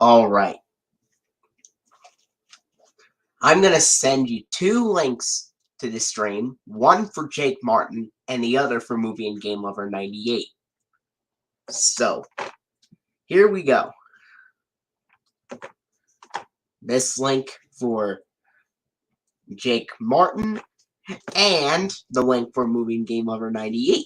Alright. I'm going to send you 2 links to the stream. One for Jake Martin and the other for Movie&GameLover98. So, here we go. This link for Jake Martin and the link for Movie&GameLover98.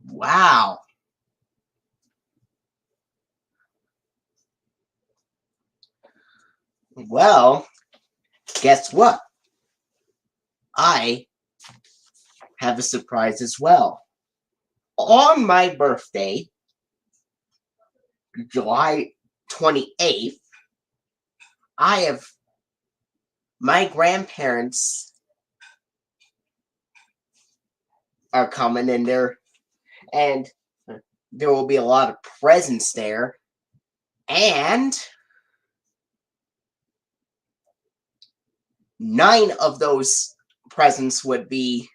Wow. Well, guess what? I have a surprise as well. On my birthday, July 28th, my grandparents are coming and there will be a lot of presents there, and 9 of those presents would be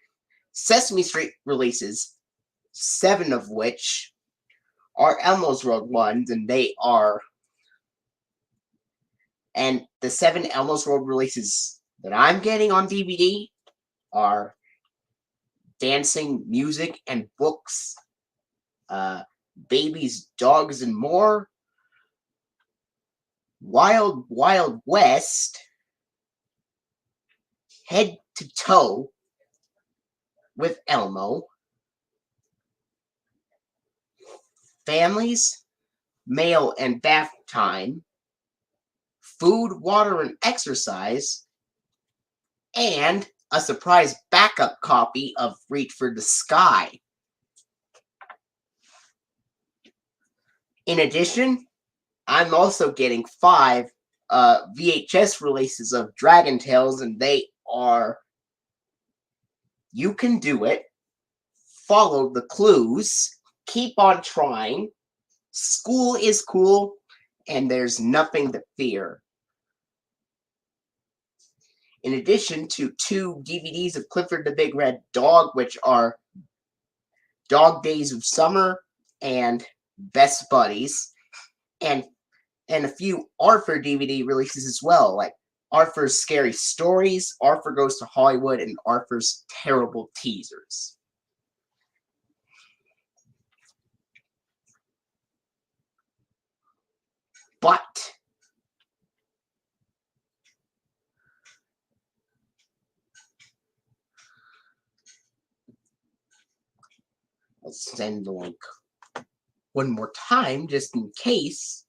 Sesame Street releases, 7 of which are Elmo's World ones, and the 7 Elmo's World releases that I'm getting on DVD are Dancing, Music, and Books, Babies, Dogs, and More, Wild Wild West, Head to Toe with Elmo, Families, Mail and Bath Time, Food, Water, and Exercise, and a surprise backup copy of Reach for the Sky. In addition, I'm also getting 5 VHS releases of Dragon Tales, and they are You Can Do It, Follow the Clues, Keep on Trying, School is Cool, and There's Nothing to Fear. In addition to 2 DVDs of Clifford the Big Red Dog, which are Dog Days of Summer and Best Buddies, and a few Arthur DVD releases as well, like Arthur's Scary Stories, Arthur Goes to Hollywood, and Arthur's Terrible Teasers. But I'll send the link one more time just in case.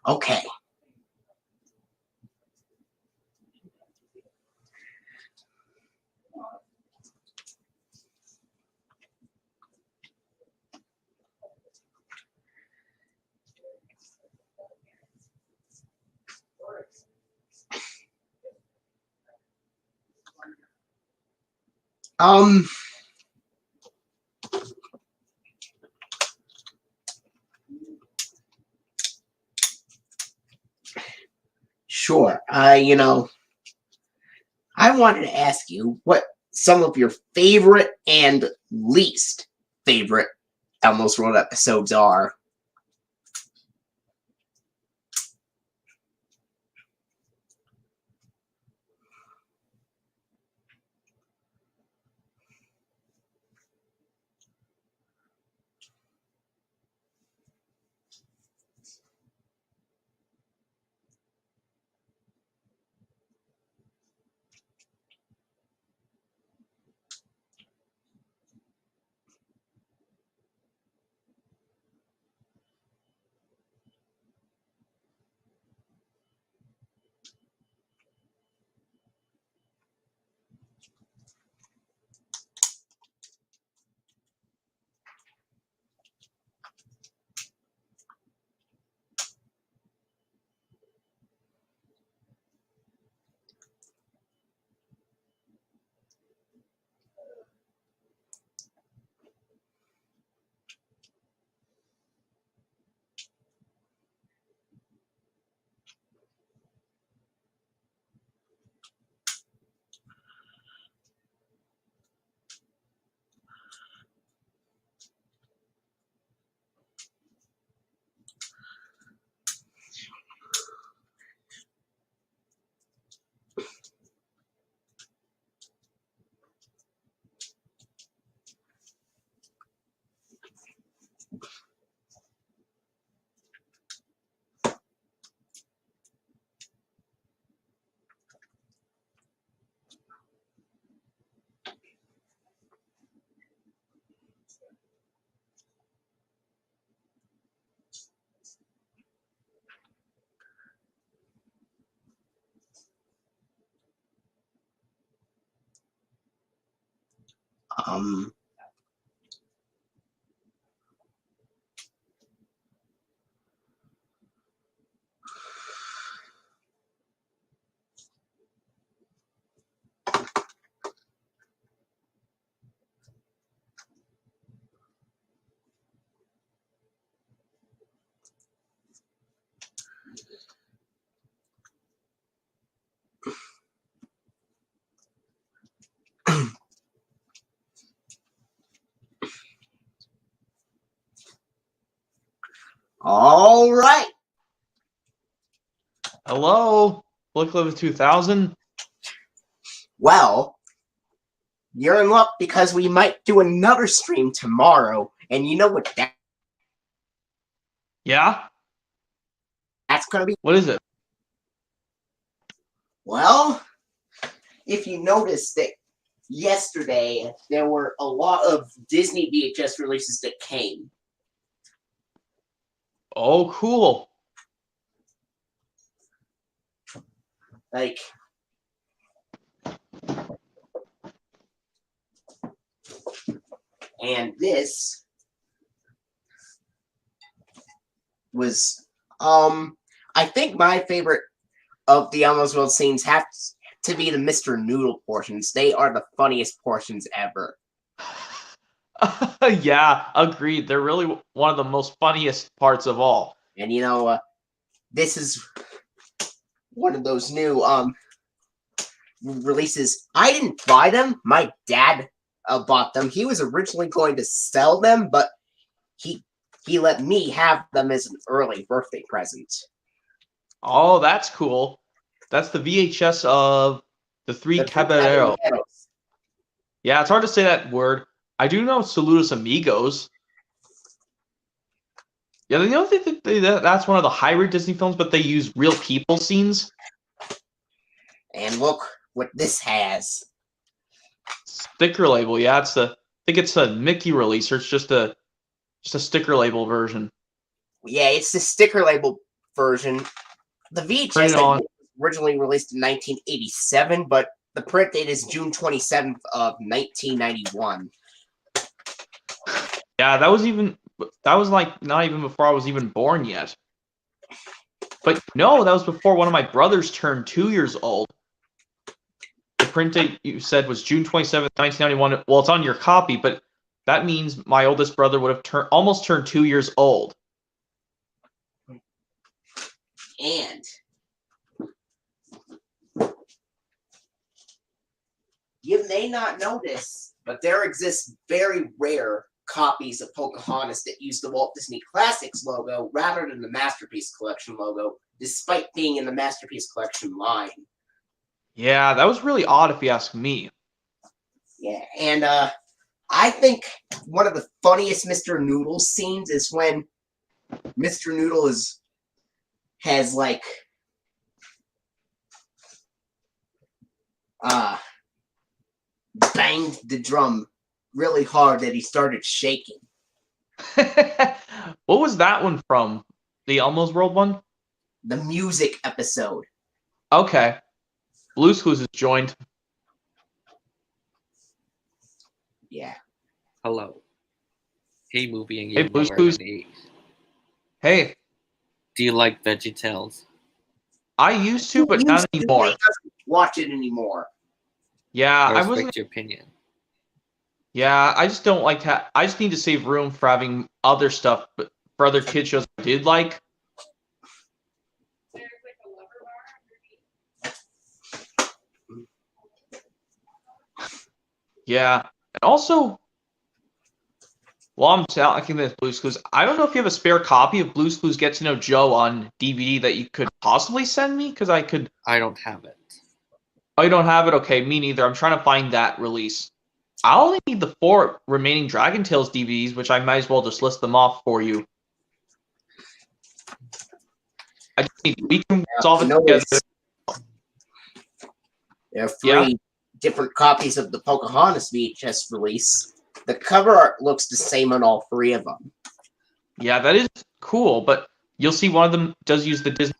Okay. Sure. I wanted to ask you what some of your favorite and least favorite Almost World episodes are. Um, all right. Hello, Live 2000. Well, you're in luck because we might do another stream tomorrow, and you know what Yeah? that's going to be? What is it? Well, if you noticed that yesterday there were a lot of Disney VHS releases that came. Oh, cool. Like, and this was, I think my favorite of the Almost World scenes have to be the Mr. Noodle portions. They are the funniest portions ever. Yeah, agreed. They're really one of the most funniest parts of all. And this is one of those new releases. I didn't buy them. My dad bought them. He was originally going to sell them, but he let me have them as an early birthday present. Oh, that's cool. That's the VHS of the Three The Three Caballeros. Caballeros. Yeah, it's hard to say that word. I do know Saludos Amigos. Yeah, you know that's one of the hybrid Disney films, but they use real people scenes. And look what this has. Sticker label, yeah, I think it's a Mickey release, or it's just a sticker label version. Yeah, it's the sticker label version. The VHS was originally released in 1987, but the print date is June 27th of 1991. Yeah, that was like not even before I was even born yet. But no, that was before one of my brothers turned 2 years old. The print date you said was June 27th, 1991. Well, it's on your copy, but that means my oldest brother would have almost turned 2 years old. And you may not know this, but there exists very rare copies of Pocahontas that use the Walt Disney Classics logo rather than the Masterpiece Collection logo, despite being in the Masterpiece Collection line. Yeah, that was really odd if you ask me. Yeah, and I think one of the funniest Mr. Noodles scenes is when Mr. Noodle has like banged the drum really hard that he started shaking. What was that one from? The Elmo's World one? The music episode. Okay. Blue's Clues is joined. Yeah. Hello. Hey, Movie and Hey, Game Blue's Lover Clues. 98. Hey, Do you like VeggieTales? I used to, but not anymore. He doesn't watch it anymore. Yeah, I I wasn't. respect your opinion. Yeah, I just don't like I just need to save room for having other stuff, but for other kid shows I did like. Yeah, and also, while I'm talking this Blue's Clues, I don't know if you have a spare copy of Blue's Clues Get to Know Joe on DVD that you could possibly send me, because I could. I don't have it. Oh, you don't have it? Okay, me neither. I'm trying to find that release. I only need the 4 remaining Dragon Tales DVDs, which I might as well just list them off for you. We can solve it together. There are 3 different copies of the Pocahontas VHS release. The cover art looks the same on all 3 of them. Yeah, that is cool, but you'll see one of them does use the Disney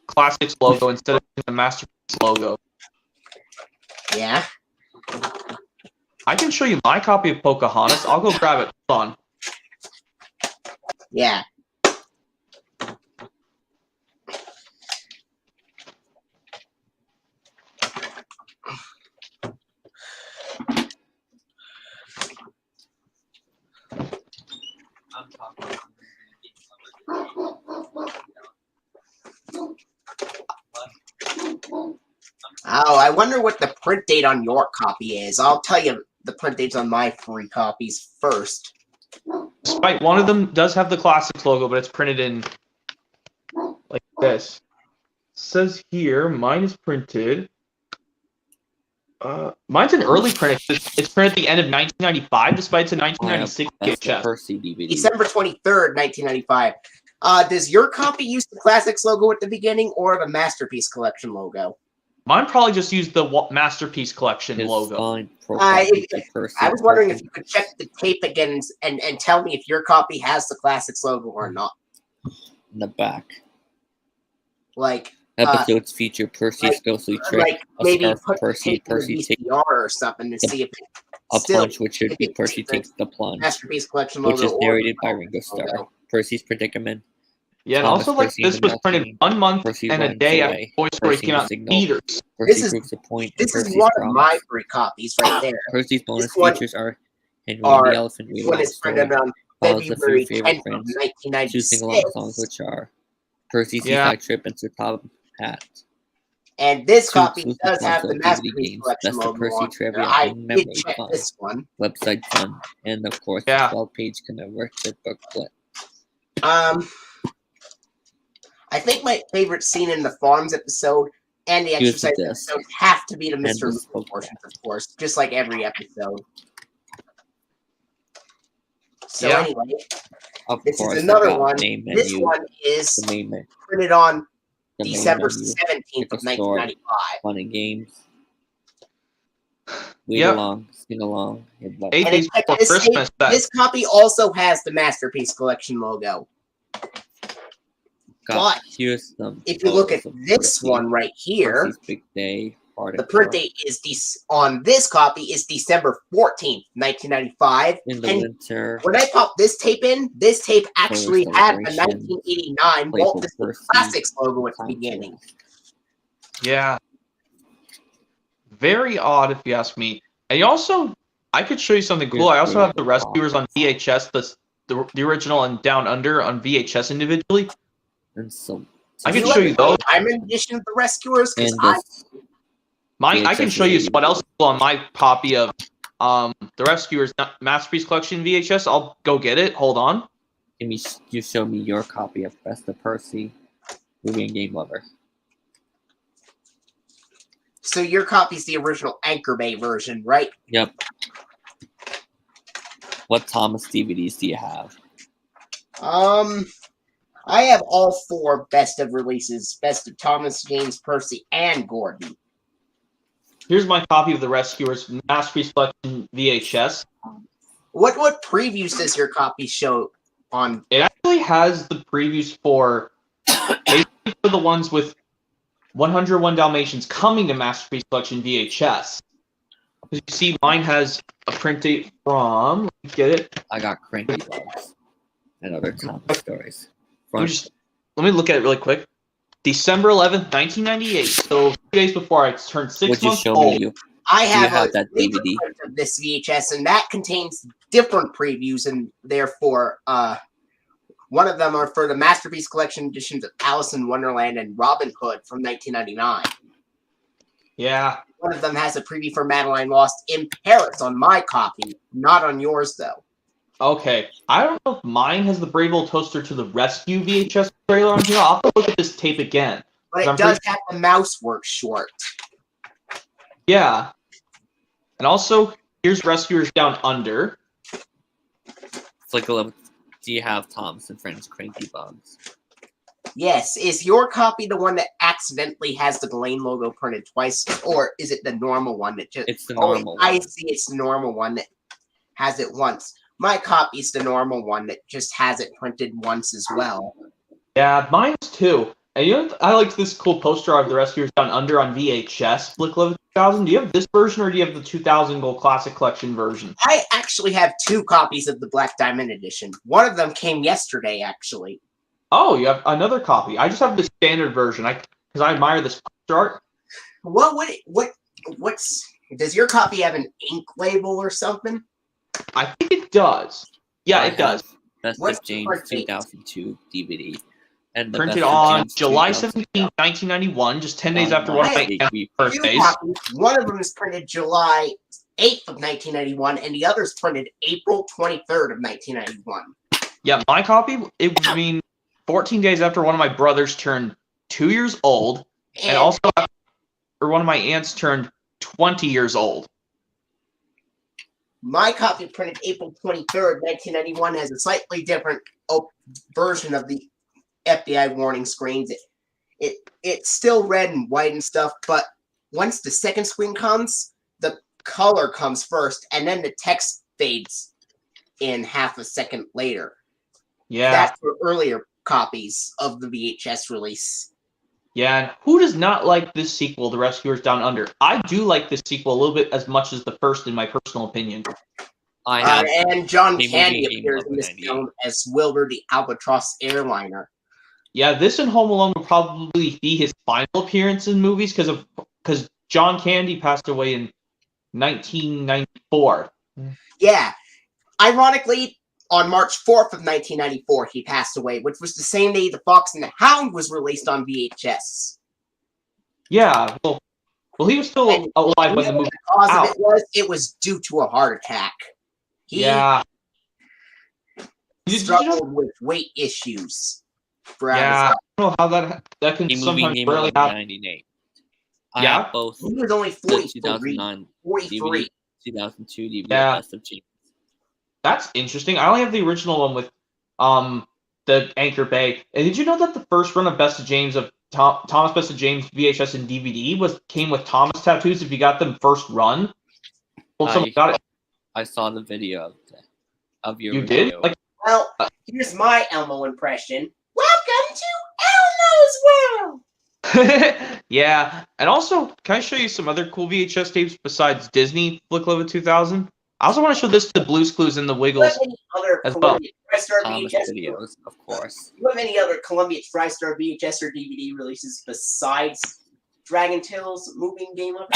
Classics logo instead of the Masterpiece logo. Yeah. I can show you my copy of Pocahontas. I'll go grab it. Hold on. Yeah. Oh, I wonder what the print date on your copy is. I'll tell you the print dates on my 3 copies first. Despite one of them does have the Classics logo, but it's printed in like this. It says here, mine is printed. Mine's an early print. It's printed at the end of 1995, despite it's a 1996 VHS. Percy DVD. December 23rd, 1995. Does your copy use the Classics logo at the beginning or the Masterpiece Collection logo? Mine probably just used the Masterpiece Collection logo. I was wondering if you could check the tape again and tell me if your copy has the Classics logo or not. In the back. Like episodes feature Percy's ghostly trick, like maybe a put Percy takes takes or something to see if a plunge, which should be Percy takes the plunge, Masterpiece Collection which logo is narrated by Ringo Starr. Percy's predicament. Yeah, and also like this was printed 1 month and a day after Toy Story came out in theaters. Percy proves a point. This is one of my 3 copies right there. Percy's bonus features are Henry the Elephant when it's printed on February 10th of 1996. 2 sing-along songs, which are Percy's Seaside Trip and Sir Top Hat. And this Two copy exclusive does have the console DVD Masterpiece games, Collection Best of logo Percy on Trivia, there. I and did Memory check Fun, this one. Website Fun, and of course Yeah. the 12-page commemorative booklet. I think my favorite scene in the Farms episode and the Here's the Exercise disc. episode have to be the And Mr. this Movie portions, of course, just like every episode. So Yeah. anyway, Of this course, is another we've got one. main This menu, one is the main menu, printed on the main December menu, 17th pick a of story, 1995. fun and games. Read Yep. along, sing along, and love. 8 And days before Christmas. this copy also has the Masterpiece Collection logo. Got But here's some if you look at photos of this Percy, one right here, Percy's Big Day, the print date is on this copy is December 14th, 1995. in the And winter. when I popped this tape in, this tape actually had the celebrations, 1989 Playful Walt Disney Percy, Classics logo at the Time beginning. Yeah. Very odd, if you ask me. And you also, I could show you something cool. I also have the Rescuers on VHS, the original and Down Under on VHS individually. And so I Do can you show have you those. I'm in edition of the Rescuers because and I this I can VHS show you DVD. what else is on my copy of the Rescuers Masterpiece Collection VHS. I'll go get it. Hold on. you show me your copy of Best of Percy, Movie and Game Lover. So your copy's the original Anchor Bay version, right? Yep. What Thomas DVDs do you have? I have all 4 best of releases: Best of Thomas, James, Percy, and Gordon. Here's my copy of the Rescuers Masterpiece Collection VHS. What previews does your copy show on? It actually has the previews for basically for the ones with 101 Dalmatians coming to Masterpiece Collection VHS. As you see, mine has a print date from. Let me get it. I got Cranky Bugs and other Thomas stories. Let me look at it really quick. December 11th, 1998. So 2 days before I turned 6 Would you months show old. me you? I have, have a that laser DVD? print of this VHS, and that contains different previews, and therefore, one of them are for the Masterpiece Collection editions of Alice in Wonderland and Robin Hood from 1999. Yeah. One of them has a preview for Madeline Lost in Paris on my copy, not on yours, though. Okay. I don't know if mine has the Brave Old Toaster to the Rescue VHS trailer on here. I'll have to look at this tape again. But I'm it does pretty- have the Mouseworks short. Yeah. And also, here's Rescuers Down Under. Flick a little. Do you have Thomas and Friends Cranky Bugs? Yes. Is your copy the one that accidentally has the Ghislaine logo printed twice, or is it the normal one that just... It's the normal I one. see, it's the normal one that has it once. My copy's the normal one that just has it printed once as well. Yeah, mine's too. And you know, I liked this cool poster of the Rescuers Down Under on VHS, Flick Love 2000. Do you have this version, or do you have the 2000 Gold Classic Collection version? I actually have 2 copies of the Black Diamond edition. One of them came yesterday, actually. Oh, you have another copy. I just have the standard version. Because I admire this poster art. What's does your copy have an ink label or something? I think it does. Yeah, I it does. have Best What's of the James print date? 2002 DVD. And the Printed Best of on James July 2000 17, 1991, just 10 days after on one of my DVD. aunt's 2 birthdays. copies. One of them is printed July 8th of 1991, and the other is printed April 23rd of 1991. Yeah, my copy, it would mean 14 days after one of my brothers turned 2 years old, and also after one of my aunts turned 20 years old. My copy printed April 23rd, 1991 has a slightly different version of the FBI warning screens. It's still red and white and stuff, but once the second screen comes, the color comes first, and then the text fades in half a second later. Yeah. That's for earlier copies of the VHS release. Yeah, and who does not like this sequel, The Rescuers Down Under? I do like this sequel a little bit as much as the first, in my personal opinion. I have And John Movie Candy Game appears in this 98. film as Wilbur the Albatross airliner. Yeah, this and Home Alone will probably be his final appearance in movies because John Candy passed away in 1994. Yeah. Ironically, on March 4th of 1994, he passed away, which was the same day The Fox and the Hound was released on VHS. Yeah, well, he was still And alive you when know the what movie the cause out. of it was? It was due to a heart attack. He Yeah. Did you know? struggled with weight issues throughout his Yeah, life. I don't know how that can The sometimes movie rarely happen. 98. I Yeah? have both He was only the 43. 2009 43. DVD, 2002 DVD Yeah. of Best of James. That's interesting. I only have the original one with the Anchor Bay. And did you know that the first run of Best of James of Thomas Best of James VHS and DVD came with Thomas tattoos if you got them first run? Well, someone got it. I saw the video of your You review. did? Like, Well, here's my Elmo impression. Welcome to Elmo's World! yeah. And also, can I show you some other cool VHS tapes besides Disney Flick Love 2000? I also want to show this to Blue's Clues and the Do you Wiggles have any other as well. Columbia TriStar Thomas VHS? videos, of course. Do you have any other Columbia TriStar VHS or DVD releases besides Dragon Tales Movie and Game Lover?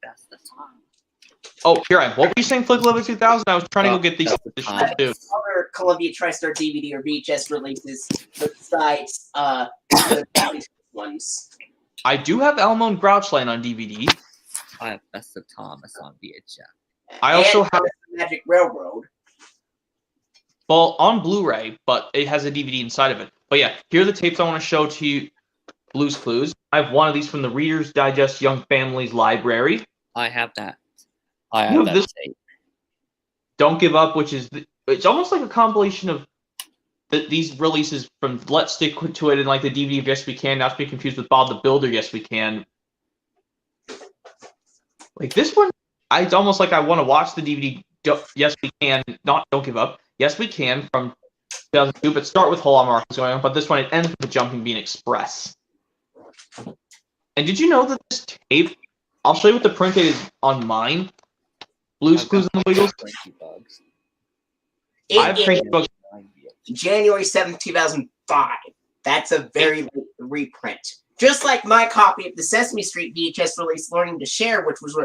That's the time. Oh, here I am. What were you saying, Flick Love 2000? I was trying to go get these That's the additional time. too. Other Columbia TriStar DVD or VHS releases besides the ones. I do have Elmo and Grouchland on DVD. I have Best of Thomas on VHS. I also And have, Magic Railroad. well, on Blu-ray, but it has a DVD inside of it. But yeah, here are the tapes I want to show to you, Blue's Clues. I have one of these from the Reader's Digest Young Families Library. I have that. I You have have that this- tape. Don't Give Up, which is it's almost like a compilation of these releases from Let's Stick to It and like the DVD of Yes We Can, not to be confused with Bob the Builder Yes We Can. Like this one, it's almost like I want to watch the DVD Yes We Can, not Don't Give Up. Yes We Can from 2002, but start with Whole Lot Markets going on. But this one, it ends with the Jumping Bean Express. And did you know that this tape, I'll show you what the print date is on mine. Blue's I've Clues got and the Wiggles. Frankie Bugs. I have It print is books. January 7th, 2005. That's a very late reprint. Just like my copy of the Sesame Street VHS release, Learning to Share, which was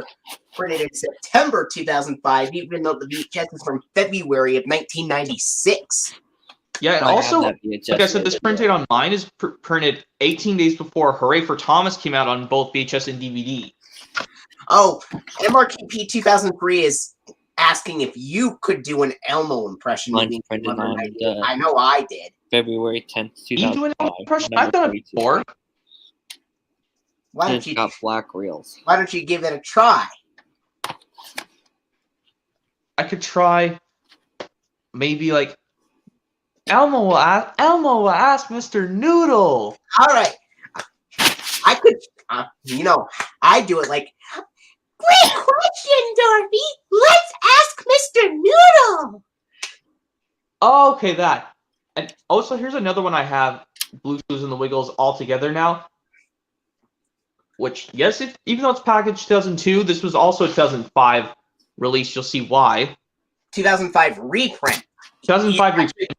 printed in September 2005, even though the VHS is from February of 1996. Yeah, and I have also, that VHS like I said, this video. print date on mine is printed 18 days before Hooray for Thomas came out on both VHS and DVD. Oh, MRTP 2003 is asking if you could do an Elmo impression. Mine's movie printed number on 98. the- I know I did. February 10th, You do an 2005. impression? number I've done it 32. before. Why And don't it's you? got black reels. Why don't you give it a try? I could try maybe like Elmo will ask Mr. Noodle. All right, I could. I do it like. Great question, Dorothy. Let's ask Mr. Noodle. Oh, okay, that. And also, here's another one I have, Blue's Clues and the Wiggles all together now. Which, yes, even though it's packaged 2002, this was also a 2005 release. You'll see why. 2005 reprint. 2005 reprint.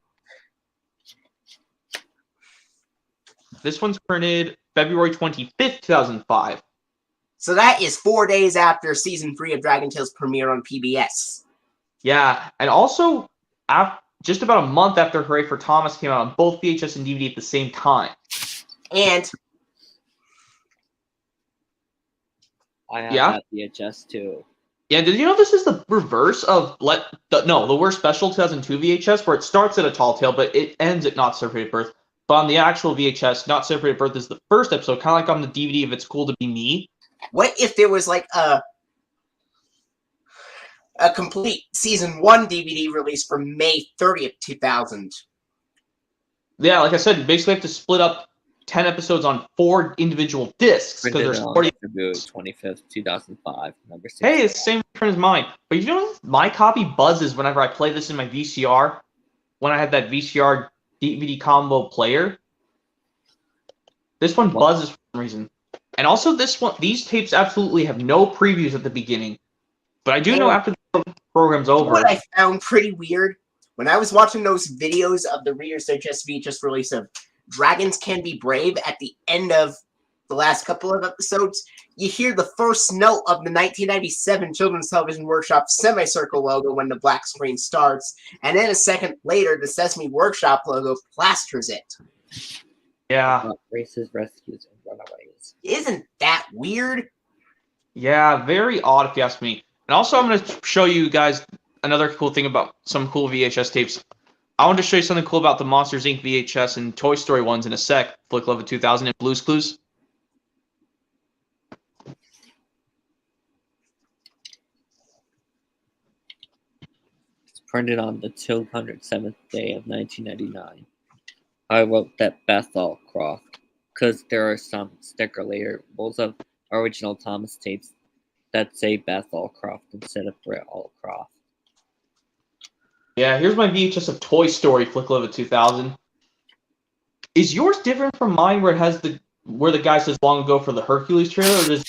This one's printed February 25th, 2005. So that is 4 days after season 3 of Dragon Tales premiere on PBS. Yeah, and also just about a month after Hooray for Thomas came out on both VHS and DVD at the same time. And I have Yeah? that VHS too. Yeah, did you know this is the reverse of the Worst Special 2002 VHS, where it starts at a tall tale, but it ends at Not Separated Birth. But on the actual VHS, Not Separated Birth is the first episode, kind of like on the DVD of It's Cool to Be Me. what if there was like a complete season 1 DVD release from May 30th, 2000? Yeah, like I said, you basically have to split up 10 episodes on 4 individual discs, because Printed there's on 40. February 25th, 2005. Number 6. Hey, it's the same print as mine. But you know, my copy buzzes whenever I play this in my VCR, when I had that VCR DVD combo player. This one buzzes for some reason. And also these tapes absolutely have no previews at the beginning. But I do know after the program's over. What I found pretty weird, when I was watching those videos of the Reader's Digest VHS release of Dragons Can Be Brave at the end of the last couple of episodes, you hear the first note of the 1997 Children's Television Workshop semicircle logo when the black screen starts, and then a second later, the Sesame Workshop logo plasters it. Yeah. Races, rescues, and runaways. Isn't that weird? Yeah, very odd if you ask me. And also, I'm going to show you guys another cool thing about some cool VHS tapes. I want to show you something cool about the Monsters, Inc. VHS and Toy Story ones in a sec. Flick Love of 2000 and Blue's Clues. It's printed on the 207th day of 1999. I wrote that Bethel Croft because there are some sticker labels of original Thomas tapes that say Bethel Croft instead of Britt Allcroft. Yeah, here's my VHS of Toy Story, Flick Love of 2000. Is yours different from mine where it has where the guy says long ago for the Hercules trailer? Or does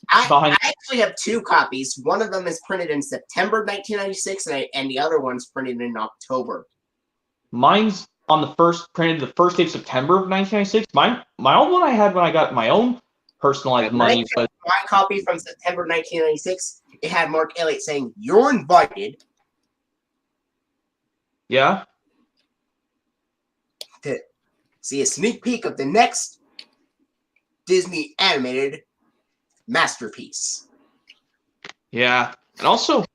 I actually have two copies. One of them is printed in September 1996, and the other one's printed in October. Mine's on the first printed the first day of September of 1996. My old one I had when I got my own personalized money. But My copy from September 1996, it had Mark Elliott saying, "You're invited yeah, to see a sneak peek of the next Disney animated masterpiece." yeah. And also,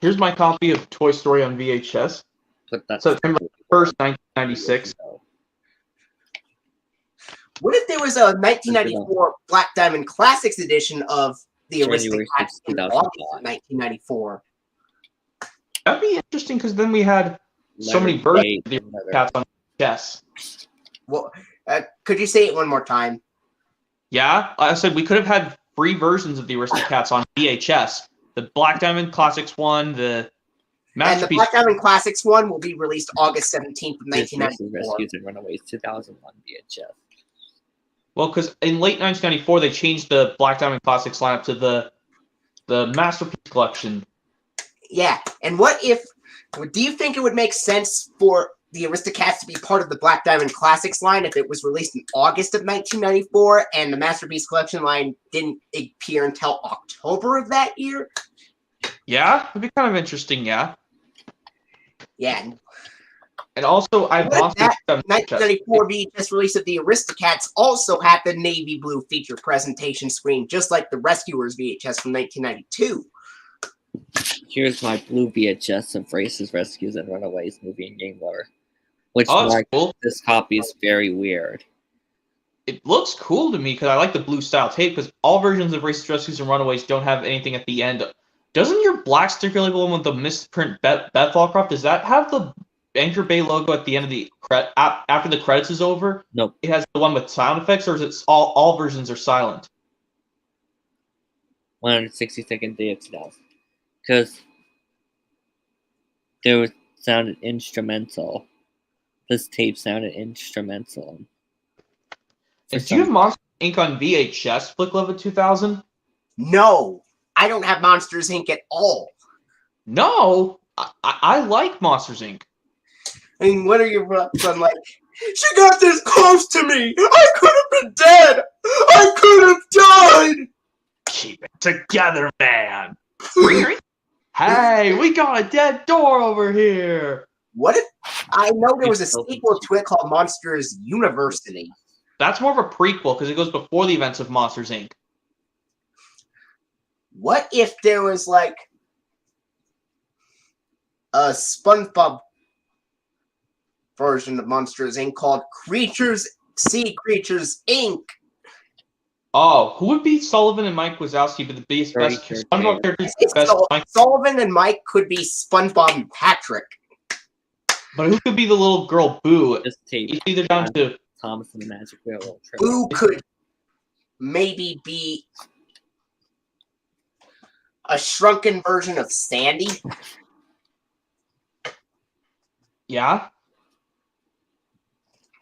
here's my copy of Toy Story on VHS. But that's September 1st, 1996. What if there was a 1994 Black Diamond Classics edition of the January Aristocats 6th, in 2005. August of 1994? That'd be interesting because then we had so many versions of the Aristocats on VHS. Well, could you say it one more time? Yeah, I said we could have had free versions of the Aristocats on VHS. The Black Diamond Classics one, the And the Masterpiece. Black Diamond Classics one will be released August 17th of Races, 1994. rescues, and runaways 2001 VHS. Well, because in late 1994 they changed the Black Diamond Classics lineup to the Masterpiece Collection. Yeah, and do you think it would make sense for the Aristocats to be part of the Black Diamond Classics line if it was released in August of 1994 and the Masterpiece Collection line didn't appear until October of that year? Yeah, it'd be kind of interesting, yeah. Yeah. And also, I What if Monsters that 1994 VHS release of the Aristocats also had the navy blue feature presentation screen, just like the Rescuers VHS from 1992. Here's my blue VHS of Races, Rescues, and Runaways Movie and Game Lover, which Oh, that's marks cool. this copy is very weird. It looks cool to me because I like the blue style tape because all versions of Races, Rescues, and Runaways don't have anything at the end. Doesn't your black sticker label one with the misprint Beth Allcroft, does that have the Anchor Bay logo at the end of the after the credits is over? Nope. It has the one with sound effects, or is it all versions are silent? 162nd day of 2000. Because there was sounded instrumental. This tape sounded instrumental. And do you have Monsters Inc. on VHS, Flick Love of 2000? No, I don't have Monsters Inc. at all. No, I like Monsters Inc. I mean, what are your reps on, like, she got this close to me! I could have been dead! I could have died! Keep it together, man. Hey, we got a dead door over here. What if I know there was a sequel to it called Monsters University? That's more of a prequel because it goes before the events of Monsters Inc. What if there was like a SpongeBob version of Monsters Inc. called Sea Creatures Inc.? Oh, who would be Sullivan and Mike Wazowski? But the best SpongeBob characters, best Mike. Sullivan and Mike could be SpongeBob and Patrick. But who could be the little girl Boo? This tape. It's either down to Thomas and the Magic Railroad Trip. Boo could maybe be a shrunken version of Sandy. yeah.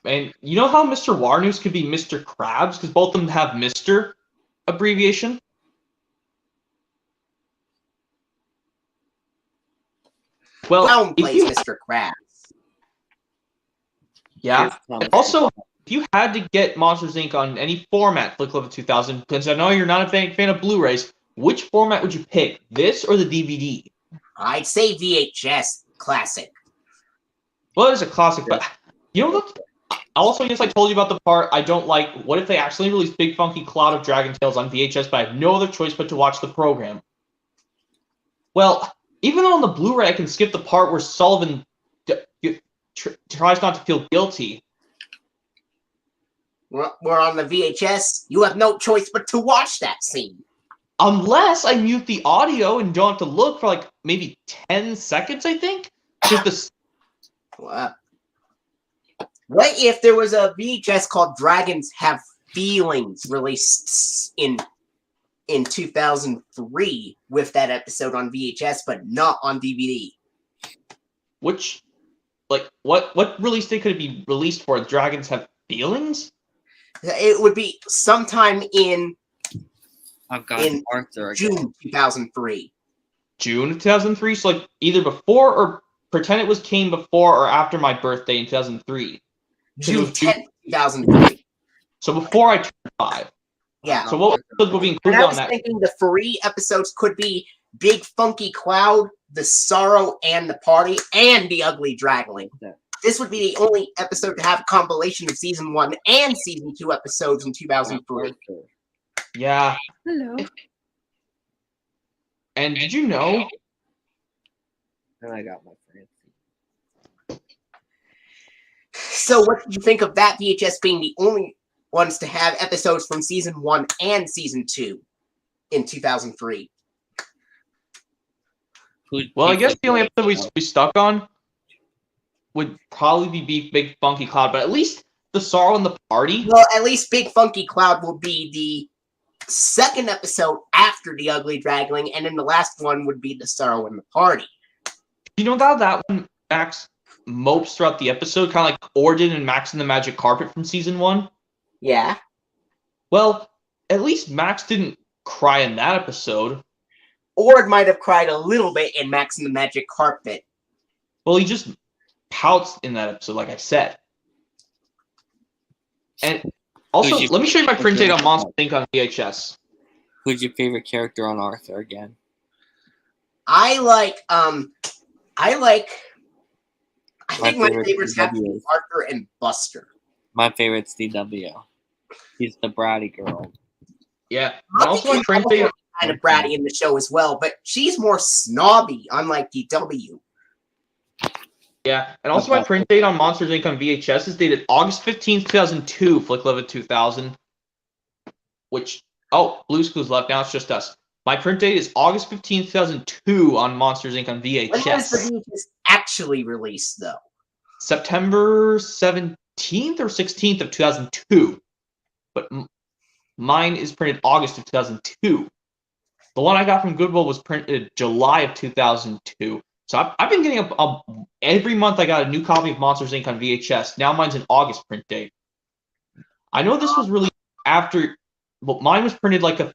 And you know how Mr. Warnoose could be Mr. Krabs because both of them have Mr. abbreviation. Well, Clown if plays you, Mr. Krabs. yeah. And also, you had to get Monsters Inc. on any format, Flick Love 2000, because I know you're not a fan of Blu-rays, which format would you pick, this or the DVD? I'd say VHS classic. Well, it is a classic, but you know what? Also, yes, I told you about the part I don't like. What if they accidentally release Big Funky Cloud of Dragon Tales on VHS, but I have no other choice but to watch the program? Well, even though on the Blu-ray I can skip the part where Sullivan tries not to feel guilty. We're on the VHS. You have no choice but to watch that scene. Unless I mute the audio and don't have to look for like maybe 10 seconds, I think. Just What if there was a VHS called Dragons Have Feelings released in 2003 with that episode on VHS, but not on DVD? Which, like, what release date could it be released for? Dragons Have Feelings? It would be sometime in I've got Arthur again. June 2003. June of 2003? So, like, either before or pretend it came before or after my birthday in 2003. June 10th, 2003. So before I turned 5. Yeah. So what episodes will be And included I on was that? thinking the free episodes could be Big Funky Cloud, The Sorrow and the Party, and The Ugly Draggling. This would be the only episode to have a compilation of Season 1 and Season 2 episodes in 2003. Yeah. Hello. And did you know? And I got my Francie. So what did you think of that VHS being the only ones to have episodes from Season 1 and Season 2 in 2003? Well, I guess the only episode we stuck on would probably be Big Funky Cloud, but at least The Sorrow and the Party. Well, at least Big Funky Cloud will be the second episode after The Ugly Draggling, and then the last one would be The Sorrow and the Party. You know that one Max mopes throughout the episode, kind of like Orden and Max and the Magic Carpet from Season 1? Yeah. Well, at least Max didn't cry in that episode. Ord might have cried a little bit in Max and the Magic Carpet. Well, he just pouts in that episode, like I said. And also, let me show you my print date on Monster Inc. on VHS. Who's your favorite character on Arthur again? I think my favorites have to be Arthur and Buster. My favorite's DW. He's the bratty girl. Yeah. And also my print date kind of bratty in the show as well, but she's more snobby, unlike DW. Yeah, and also my print date on Monsters Inc. on VHS is dated August 15th, 2002, Flick Love 2000. Which, Blue's Clues left, now it's just us. My print date is August 15th, 2002 on Monsters Inc. on VHS. When was the VHS actually released, though? September 17th or 16th of 2002. But mine is printed August of 2002. The one I got from Goodwill was printed July of 2002. So I've been getting every month I got a new copy of Monsters Inc. on VHS. Now mine's an August print date. I know this was released after, but mine was printed like a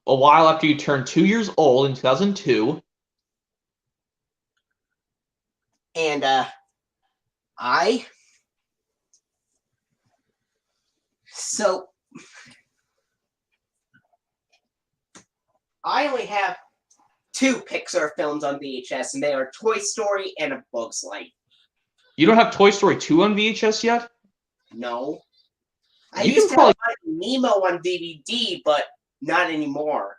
while after you turned 2 years old in 2002. And I only have 2 Pixar films on VHS, and they are Toy Story and A Bug's Life. You don't have Toy Story 2 on VHS yet? No. I used to have Nemo on DVD, but not anymore.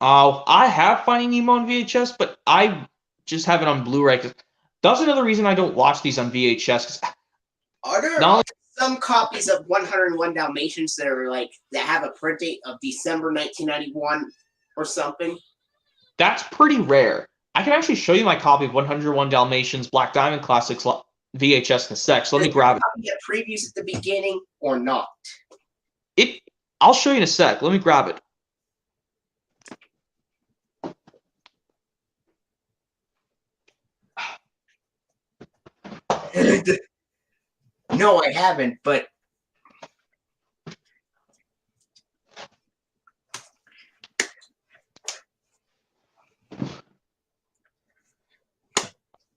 Oh, I have Finding Nemo on VHS, but I just have it on Blu-ray. That's another reason I don't watch these on VHS. Are there some copies of 101 Dalmatians that have a print date of December 1991 or something? That's pretty rare. I can actually show you my copy of 101 Dalmatians Black Diamond Classics VHS in a sec. So let me grab it. Get previews at the beginning or not? I'll show you in a sec. Let me grab it. No, I haven't, but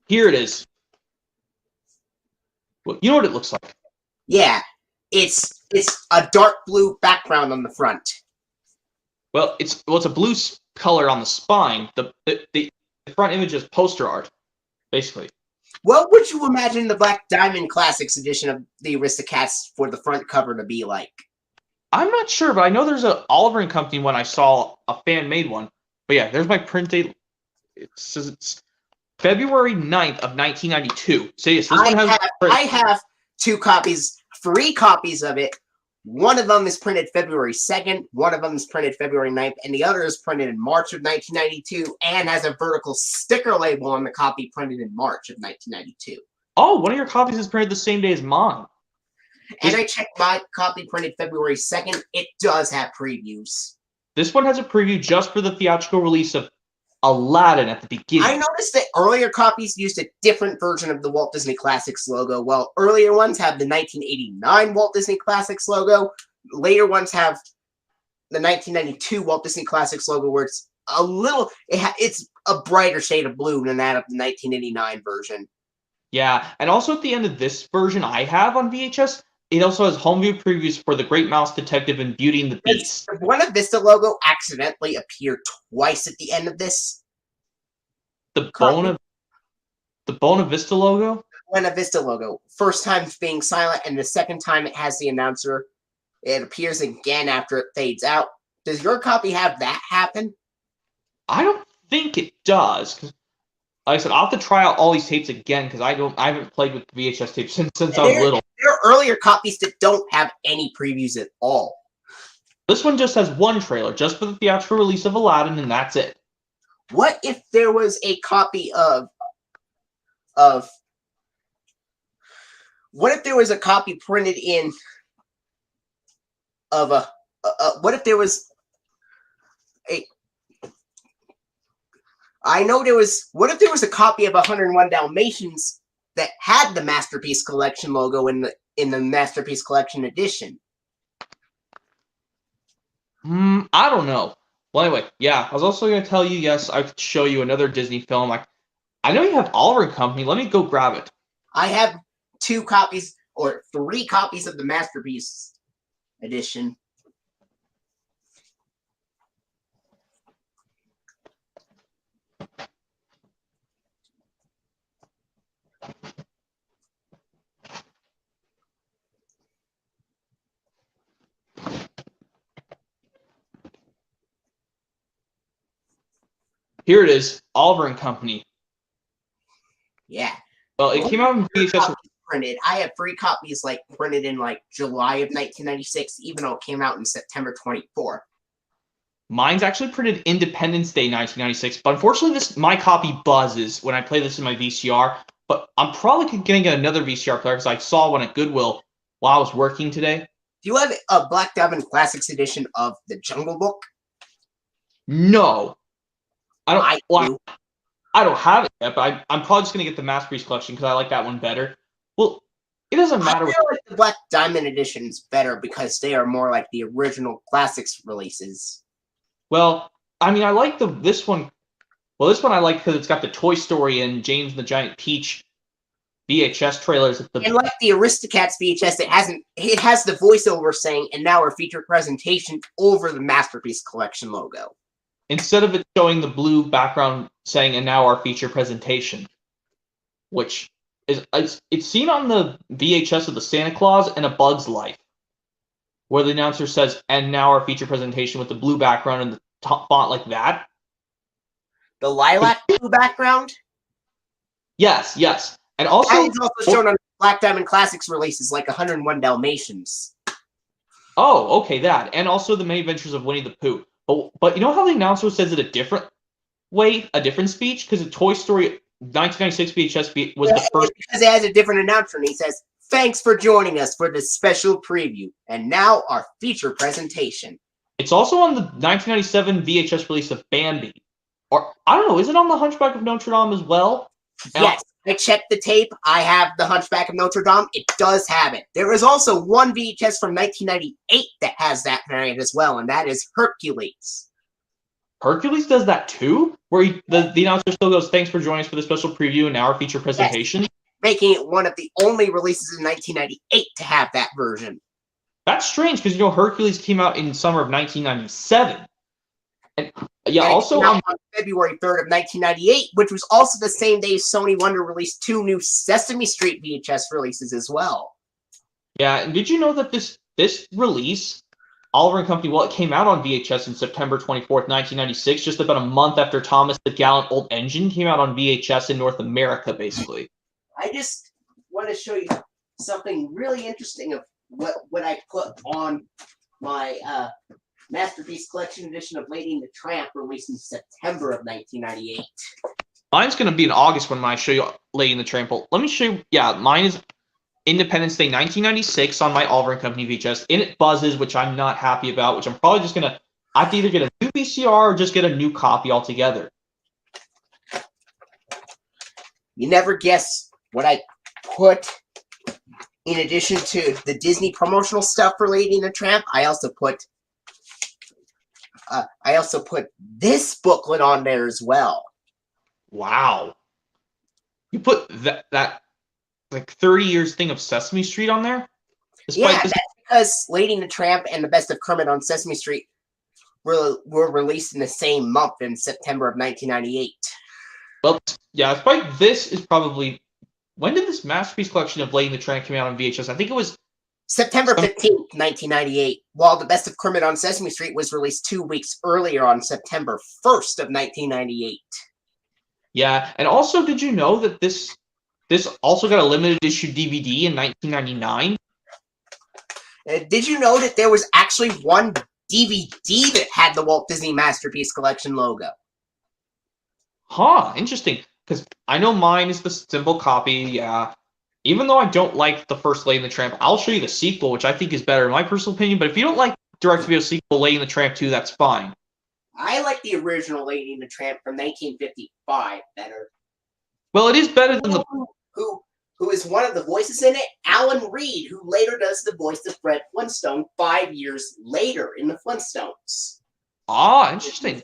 here it is. Well, you know what it looks like. Yeah, it's a dark blue background on the front. Well, it's a blue color on the spine. The front image is poster art, basically. What would you imagine the Black Diamond Classics edition of the Aristocats for the front cover to be like? I'm not sure, but I know there's a Oliver and Company one. I saw a fan made one. But yeah, there's my print date. It says it's February 9th of 1992. So yes, this one has. I have 3 copies of it. One of them is printed February 2nd, one of them is printed February 9th, and the other is printed in March of 1992 and has a vertical sticker label on the copy printed in March of 1992. Oh, one of your copies is printed the same day as mine. And I checked my copy printed February 2nd. It does have previews. This one has a preview just for the theatrical release of Aladdin at the beginning. I noticed that earlier copies used a different version of the Walt Disney Classics logo, while earlier ones have the 1989 Walt Disney Classics logo. Later ones have the 1992 Walt Disney Classics logo, where it's a little, it's a brighter shade of blue than that of the 1989 version. Yeah, and also at the end of this version I have on VHS, it also has home view previews for The Great Mouse Detective and Beauty and the Beast. The Buena Vista logo accidentally appeared twice at the end of this. The Buena Vista logo? Buena Vista logo. First time being silent, and the second time it has the announcer. It appears again after it fades out. Does your copy have that happen? I don't think it does. Like I said, I'll have to try out all these tapes again because I haven't played with VHS tapes since I was little. There are earlier copies that don't have any previews at all. This one just has one trailer, just for the theatrical release of Aladdin, and that's it. What if there was a copy of what if there was a copy printed in of a what if there was a I know there was what if there was a copy of 101 Dalmatians that had the Masterpiece Collection logo in the Masterpiece Collection edition? I don't know. Well, anyway, yeah, I was also going to tell you, yes, I could show you another Disney film. I know you have Oliver and Company. Let me go grab it. I have 2 copies or 3 copies of the Masterpiece edition. Here it is, Oliver and Company. Yeah. Well, it came out in VHS. Printed. I have 3 copies printed in July of 1996, even though it came out in September 24. Mine's actually printed Independence Day 1996, but unfortunately my copy buzzes when I play this in my VCR. But I'm probably going to get another VCR player because I saw one at Goodwill while I was working today. Do you have a Black Diamond Classics edition of The Jungle Book? No. I don't have it yet, but I'm probably just going to get the Masterpiece Collection because I like that one better. Well, it doesn't matter. I feel like the Black Diamond edition is better because they are more like the original Classics releases. Well, I mean, I like this one. Well, this one I like because it's got the Toy Story and James and the Giant Peach VHS trailers. And like the Aristocats VHS, it has the voiceover saying, "And now our featured presentation" over the Masterpiece Collection logo. Instead of it showing the blue background saying, "And now our feature presentation," which is it's seen on the VHS of the Santa Claus and A Bug's Life, where the announcer says, "And now our feature presentation" with the blue background and the top font like that. The lilac blue background? Yes. And also, that is also shown on Black Diamond Classics releases, like 101 Dalmatians. Oh, okay, that. And also the Many Adventures of Winnie the Pooh. But you know how the announcer says it a different way, a different speech? Because the Toy Story 1996 VHS was the first. Because it has a different announcer, and he says, "Thanks for joining us for this special preview. And now our feature presentation." It's also on the 1997 VHS release of Bambi. Or, I don't know, is it on the Hunchback of Notre Dame as well? Yes, I checked the tape. I have the Hunchback of Notre Dame. It does have it. There is also one VHS from 1998 that has that variant as well, and that is Hercules. Hercules does that too? Where the announcer still goes, "Thanks for joining us for the special preview and now our feature presentation"? Yes. making it one of the only releases in 1998 to have that version. That's strange because Hercules came out in summer of 1997. And yeah, And it also came out on February 3rd of 1998, which was also the same day Sony Wonder released 2 new Sesame Street VHS releases as well. yeah, and did you know that this release, Oliver and Company, well, it came out on VHS in September 24th, 1996, just about a month after Thomas the Gallant Old Engine came out on VHS in North America, basically. I just want to show you something really interesting of what I put on my Masterpiece Collection edition of Lady and the Tramp, released in September of 1998. Mine's going to be in August when I show you Lady and the Tramp. Let me show you. Yeah, mine is Independence Day 1996 on my Oliver and Company VHS. And it buzzes, which I'm not happy about, which I'm probably just going to I have to either get a new VCR or just get a new copy altogether. You never guess what I put in addition to the Disney promotional stuff for Lady and the Tramp. I also put this booklet on there as well. Wow. You put that like 30 years thing of Sesame Street on there? Yeah, that's because Lady and the Tramp and The Best of Kermit on Sesame Street were released in the same month in September of 1998. Well, yeah, despite this is probably... When did this Masterpiece Collection of Lady and the Tramp come out on VHS? I think it was... September 15th, 1998, while The Best of Kermit on Sesame Street was released 2 weeks earlier on September 1st of 1998. Yeah, and also, did you know that this also got a limited issue DVD in 1999? Did you know that there was actually one DVD that had the Walt Disney Masterpiece Collection logo? Huh, interesting. Because I know mine is the simple copy, yeah. Even though I don't like the first Lady and the Tramp, I'll show you the sequel, which I think is better in my personal opinion. But if you don't like direct-to-video sequel Lady and the Tramp 2, that's fine. I like the original Lady and the Tramp from 1955 better. Well, it is better than the... Who is one of the voices in it? Alan Reed, who later does the voice of Fred Flintstone 5 years later in the Flintstones. Ah, interesting.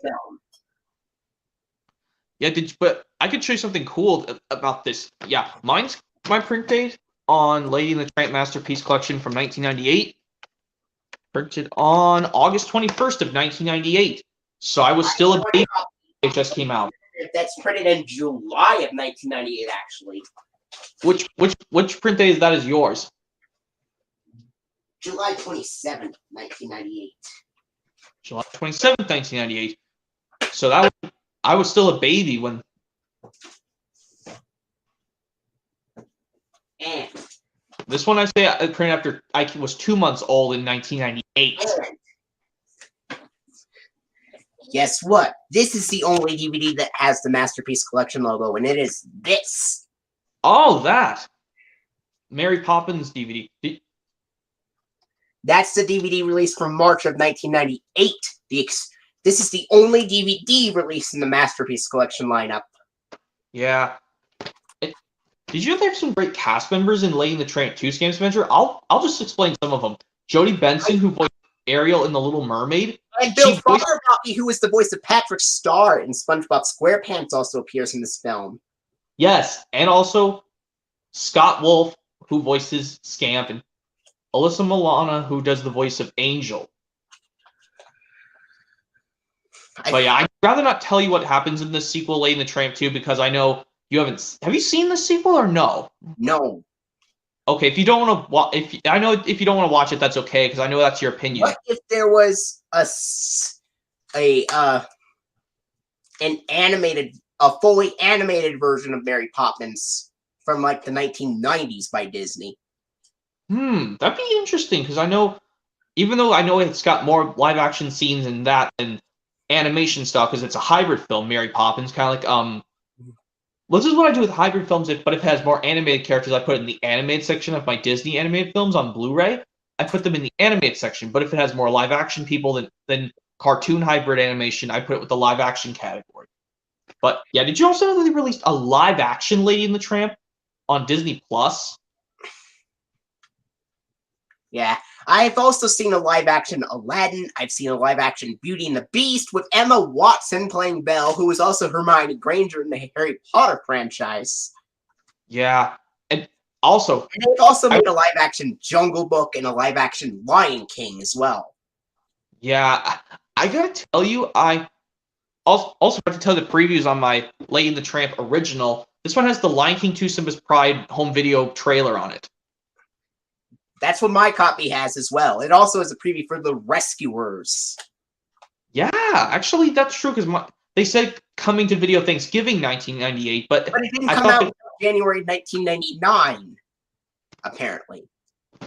Yeah, but I could show you something cool about this. Yeah, mine's my print date on Lady and the Tramp Masterpiece Collection from 1998. Printed on August 21st of 1998. So I was still a baby when it just came out. That's printed in July of 1998, actually. Which print date is that is yours? July 27th, 1998. July 27th, 1998. So that was, I was still a baby when... And this one I say I printed after I was 2 months old in 1998. And guess what? This is the only DVD that has the Masterpiece Collection logo, and it is this. Oh, that. Mary Poppins DVD. That's the DVD release from March of 1998. This is the only DVD released in the Masterpiece Collection lineup. Yeah. Did you know there's some great cast members in Lady and the Tramp 2 Scam's Adventure? I'll just explain some of them. Jodie Benson, who voiced Ariel in The Little Mermaid. And Bill Foggermocky, who is the voice of Patrick Star in SpongeBob SquarePants, also appears in this film. Yes, and also Scott Wolf, who voices Scamp, and Alyssa Milano, who does the voice of Angel. But yeah, I'd rather not tell you what happens in this sequel, Lady and the Tramp 2, because I know you haven't... Have you seen the sequel or no? No. Okay, if you don't want to watch... I know if you don't want to watch it, that's okay, because I know that's your opinion. What if there was a fully animated version of Mary Poppins from like the 1990s by Disney? That'd be interesting, because I know, even though I know it's got more live action scenes in that than animation stuff, because it's a hybrid film, Mary Poppins, kind of like, this is what I do with hybrid films, but if it has more animated characters, I put it in the animated section of my Disney animated films on Blu-ray. I put them in the animated section, but if it has more live action people than cartoon hybrid animation, I put it with the live action category. But yeah, did you also know that they released a live action Lady and the Tramp on Disney Plus? Yeah, I've also seen a live-action Aladdin. I've seen a live-action Beauty and the Beast with Emma Watson playing Belle, who is also Hermione Granger in the Harry Potter franchise. Yeah, and Also, And they've also made a live-action Jungle Book and a live-action Lion King as well. yeah, I gotta tell you, I also have to tell the previews on my Lady and the Tramp original. This one has the Lion King 2 Simba's Pride home video trailer on it. That's what my copy has as well. It also has a preview for The Rescuers. Yeah, actually, that's true because they said coming to video Thanksgiving 1998, but it didn't I come thought out until January 1999, apparently.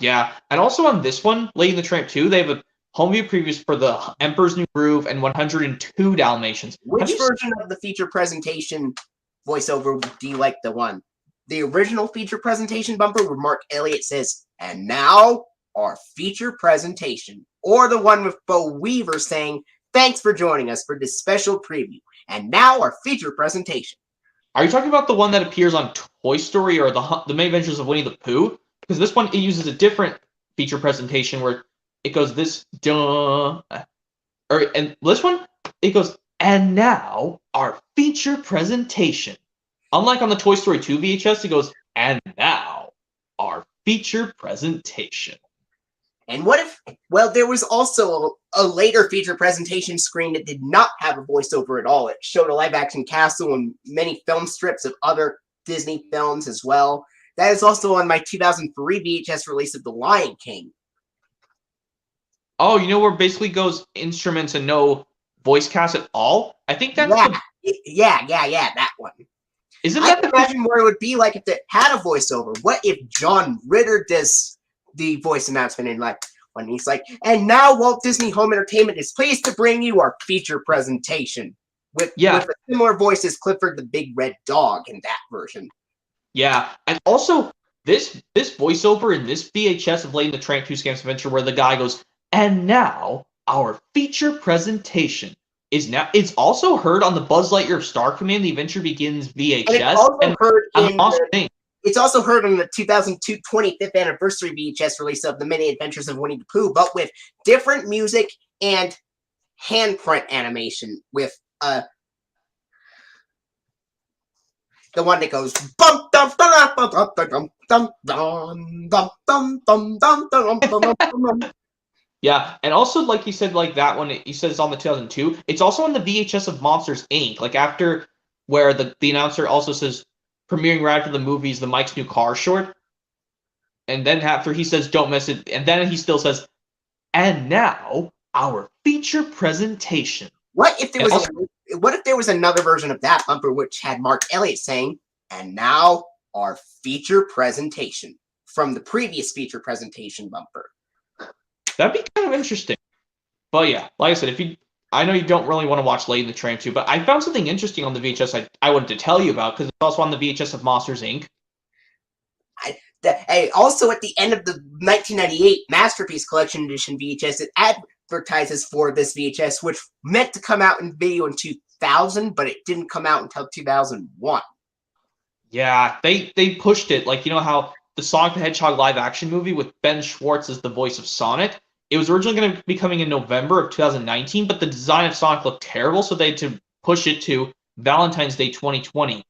Yeah, and also on this one, Lady and the Tramp 2, they have a home video previews for the Emperor's New Groove and 102 Dalmatians. Which version of the feature presentation voiceover do you like the one? The original feature presentation bumper where Mark Elliott says, "And now our feature presentation," or the one with Bo Weaver saying, "Thanks for joining us for this special preview. And now our feature presentation." Are you talking about the one that appears on Toy Story or the Many Adventures of Winnie the Pooh? Because this one, it uses a different feature presentation where it goes this, duh. And this one, it goes, and now our feature presentation. Unlike on the Toy Story 2 VHS, it goes, and now our feature presentation. And what if, well, there was also a later feature presentation screen that did not have a voiceover at all. It showed a live-action castle and many film strips of other Disney films as well. That is also on my 2003 VHS release of The Lion King. Oh, you know where basically goes instruments and no voice cast at all? I think that's yeah, that one. Isn't I that can imagine what it would be like if it had a voiceover. What if John Ritter does the voice announcement and like when he's like, "And now Walt Disney Home Entertainment is pleased to bring you our feature presentation," with a similar voice as Clifford the Big Red Dog in that version. Yeah, and also this voiceover in this VHS of Lady and the Tramp 2 Scamps Adventure where the guy goes, and now our feature presentation is now. It's also heard on the Buzz Lightyear Star Command: The Adventure Begins VHS. It's also heard on the 2002 25th anniversary VHS release of The Many Adventures of Winnie the Pooh, but with different music and handprint animation with the one that goes bum dum dum dum dum dum dum dum dum dum dum dum. Yeah, and also like you said, like that one, he says on the 2002. It's also on the VHS of Monsters Inc. Like after where the announcer also says premiering right after the movies, the Mike's New Car short, and then after he says don't miss it, and then he still says, and now our feature presentation. What if there was another version of that bumper which had Mark Elliott saying, "And now our feature presentation," from the previous feature presentation bumper? That'd be kind of interesting. But yeah, like I said, I know you don't really want to watch Lady and the Tramp 2, but I found something interesting on the VHS I wanted to tell you about because it's also on the VHS of Monsters Inc. Also, at the end of the 1998 Masterpiece Collection Edition VHS, it advertises for this VHS, which meant to come out in video in 2000, but it didn't come out until 2001. Yeah, they pushed it. Like, you know how the Sonic the Hedgehog live-action movie with Ben Schwartz as the voice of Sonic, it was originally going to be coming in November of 2019, but the design of Sonic looked terrible, so they had to push it to Valentine's Day 2020.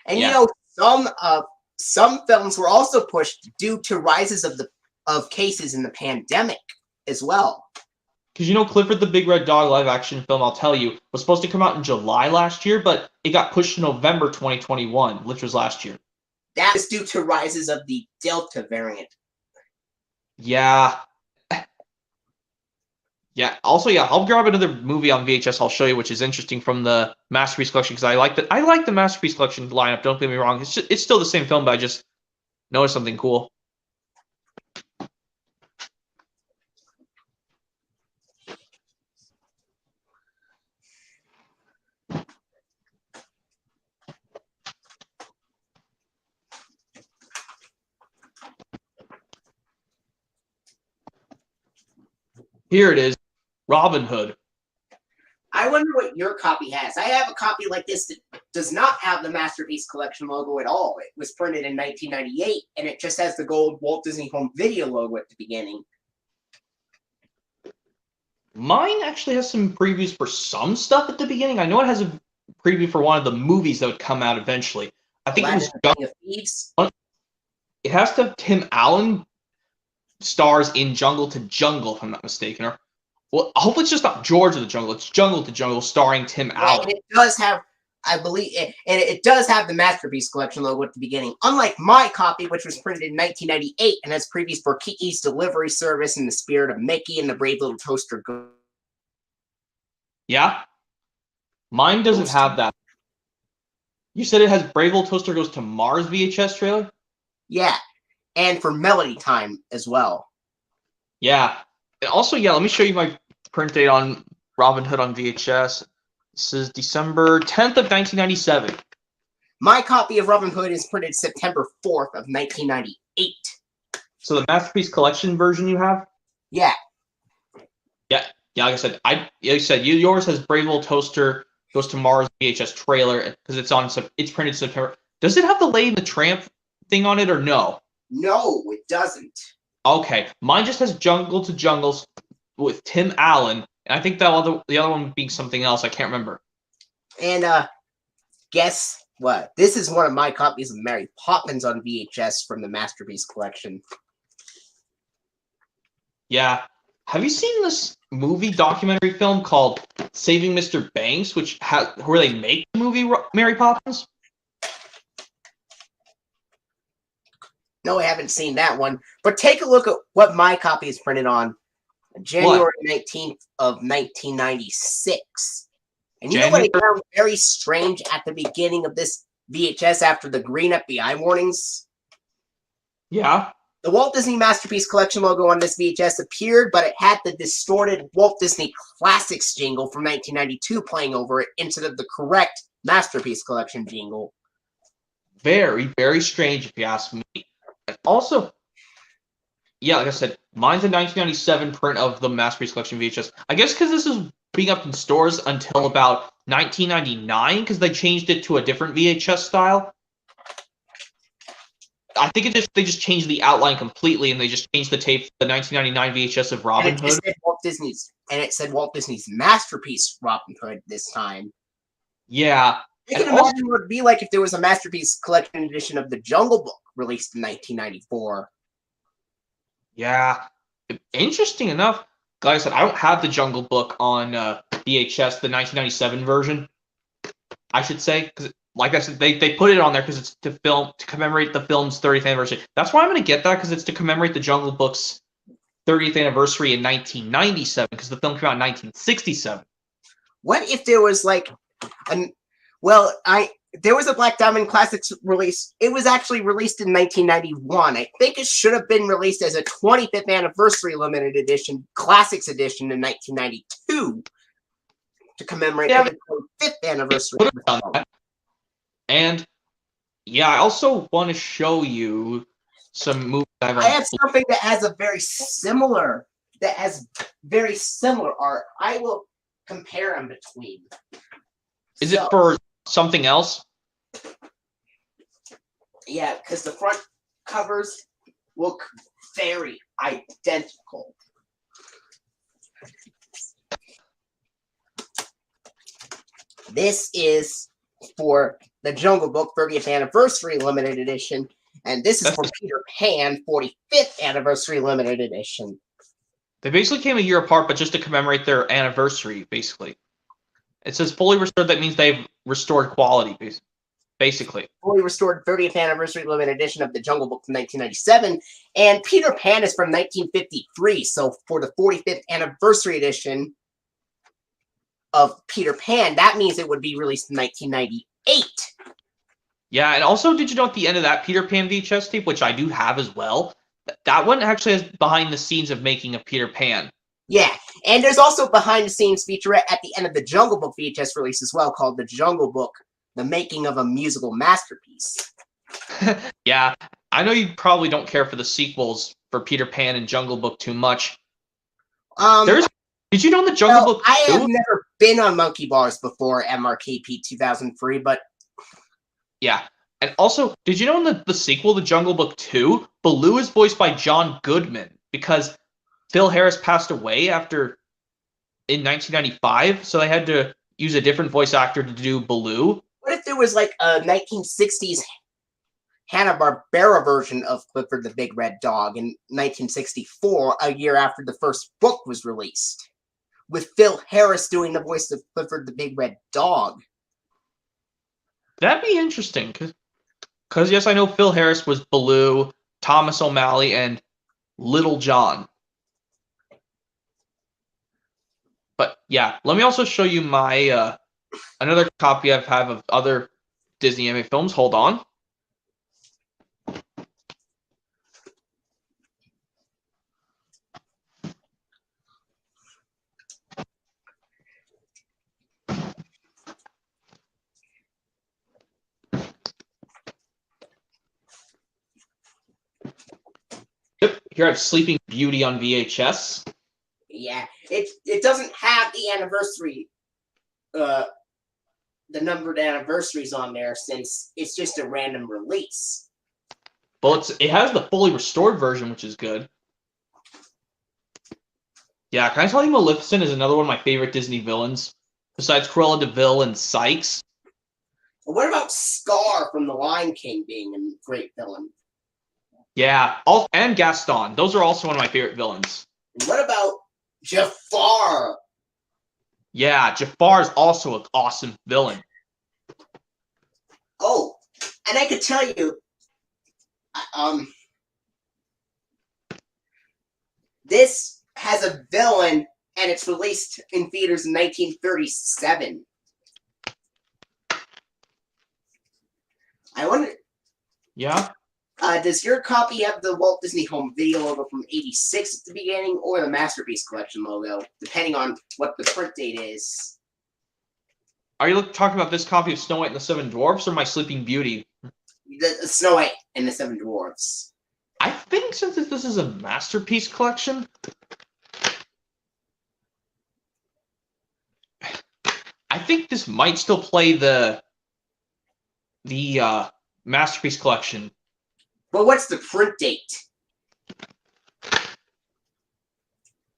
And you know, some films were also pushed due to rises of cases in the pandemic as well. Because you know, Clifford the Big Red Dog live-action film, I'll tell you, was supposed to come out in July last year, but it got pushed to November 2021, which was last year. That is due to rises of the Delta variant. Yeah. Yeah. Also, yeah, I'll grab another movie on VHS I'll show you, which is interesting from the Masterpiece Collection, because I like the Masterpiece Collection lineup, don't get me wrong. It's still the same film, but I just noticed something cool. Here it is, Robin Hood. I wonder what your copy has. I have a copy like this that does not have the Masterpiece Collection logo at all. It was printed in 1998, and it just has the gold Walt Disney Home Video logo at the beginning. Mine actually has some previews for some stuff at the beginning. I know it has a preview for one of the movies that would come out eventually. I think it Aladdin was and the King of Thieves. it has to have Tim Allen stars in Jungle to Jungle, if I'm not mistaken. Or well, I hope it's just not George of the Jungle. It's Jungle to Jungle starring Tim Yeah, Allen. and it does have, I believe, and it does have the Masterpiece Collection logo at the beginning. Unlike my copy, which was printed in 1998 and has previews for Kiki's Delivery Service in the Spirit of Mickey and the Brave Little Toaster. Yeah? Mine doesn't have that. You said it has Brave Little Toaster Goes to Mars VHS trailer? Yeah, and for Melody Time as well. Yeah. And also, yeah, let me show you my print date on Robin Hood on VHS. This is December 10th of 1997. My copy of Robin Hood is printed September 4th of 1998. So the Masterpiece Collection version you have? Yeah. Yeah, like I said, yours has Brave Little Toaster Goes to Mars VHS trailer because it's printed September. Does it have the Lady and the Tramp thing on it or no? No, it doesn't. Okay, mine just has Jungle to Jungles with Tim Allen, and I think the other one being something else. I can't remember. And guess what? This is one of my copies of Mary Poppins on VHS from the Masterpiece Collection. Yeah. Have you seen this movie documentary film called Saving Mr. Banks, where they make the movie Mary Poppins? No, I haven't seen that one. But take a look at what my copy is printed on January 19th of 1996. And you know what I found very strange at the beginning of this VHS after the green FBI warnings? Yeah. The Walt Disney Masterpiece Collection logo on this VHS appeared, but it had the distorted Walt Disney Classics jingle from 1992 playing over it instead of the correct Masterpiece Collection jingle. Very, very strange if you ask me. And also, yeah, like I said, mine's a 1997 print of the Masterpiece Collection VHS. I guess because this is being up in stores until about 1999, because they changed it to a different VHS style. I think they just changed the outline completely, and they just changed the tape, the 1999 VHS of Robin Hood. It said Walt Disney's Masterpiece Robin Hood this time. Yeah. You can imagine what it would be like if there was a Masterpiece Collection edition of The Jungle Book released in 1994. Yeah. Interesting enough, like I said, I don't have The Jungle Book on VHS, the 1997 version, I should say, because like I said, they put it on there because it's to commemorate the film's 30th anniversary. That's why I'm going to get that, because it's to commemorate the Jungle Book's 30th anniversary in 1997, because the film came out in 1967. What if there was like there was a Black Diamond Classics release. It was actually released in 1991. I think it should have been released as a 25th anniversary limited edition, Classics edition in 1992 to commemorate the 25th anniversary of the film. And yeah, I also want to show you some movies I have something that has very similar art. I will compare them between. Is it for something else? Yeah, because the front covers look very identical. This is for the Jungle Book 30th Anniversary Limited Edition, and this is for Peter Pan 45th Anniversary Limited Edition. They basically came a year apart, but just to commemorate their anniversary, basically. It says fully restored. That means they've restored quality, basically. Fully restored 30th Anniversary Limited Edition of the Jungle Book from 1997, and Peter Pan is from 1953, so for the 45th Anniversary Edition of Peter Pan, that means it would be released in 1998. Yeah, and also, did you know at the end of that Peter Pan VHS tape, which I do have as well, that one actually has behind the scenes of making a Peter Pan. Yeah, and there's also behind the scenes featurette at the end of the Jungle Book VHS release as well, called The Jungle Book, The Making of a Musical Masterpiece. Yeah, I know you probably don't care for the sequels for Peter Pan and Jungle Book too much. Did you know the Jungle Book 2? I have never been on Monkey Bars before MRKP 2003, but... Yeah, and also, did you know in the sequel, The Jungle Book 2, Baloo is voiced by John Goodman, because Phil Harris passed away in 1995, so they had to use a different voice actor to do Baloo. What if there was like a 1960s Hanna-Barbera version of Clifford the Big Red Dog in 1964, a year after the first book was released, with Phil Harris doing the voice of Clifford the Big Red Dog? That'd be interesting, because yes, I know Phil Harris was Baloo, Thomas O'Malley, and Little John. But yeah, let me also show you my another copy I have of other Disney anime films. Hold on. Yep, here I have Sleeping Beauty on VHS. Yeah, it doesn't have the anniversary, the numbered anniversaries on there, since it's just a random release. Well, it has the fully restored version, which is good. Yeah, can I tell you Maleficent is another one of my favorite Disney villains, besides Cruella de Vil and Sykes? What about Scar from The Lion King being a great villain? Yeah, and Gaston. Those are also one of my favorite villains. And what about Jafar? Yeah, Jafar is also an awesome villain. Oh, and I could tell you, this has a villain, and it's released in theaters in 1937. I wonder. Yeah? Does your copy have the Walt Disney Home Video logo from '86 at the beginning, or the Masterpiece Collection logo, depending on what the print date is? Are you talking about this copy of Snow White and the Seven Dwarfs, or my Sleeping Beauty? The Snow White and the Seven Dwarfs. I think since this is a Masterpiece Collection, I think this might still play the Masterpiece Collection. But what's the print date?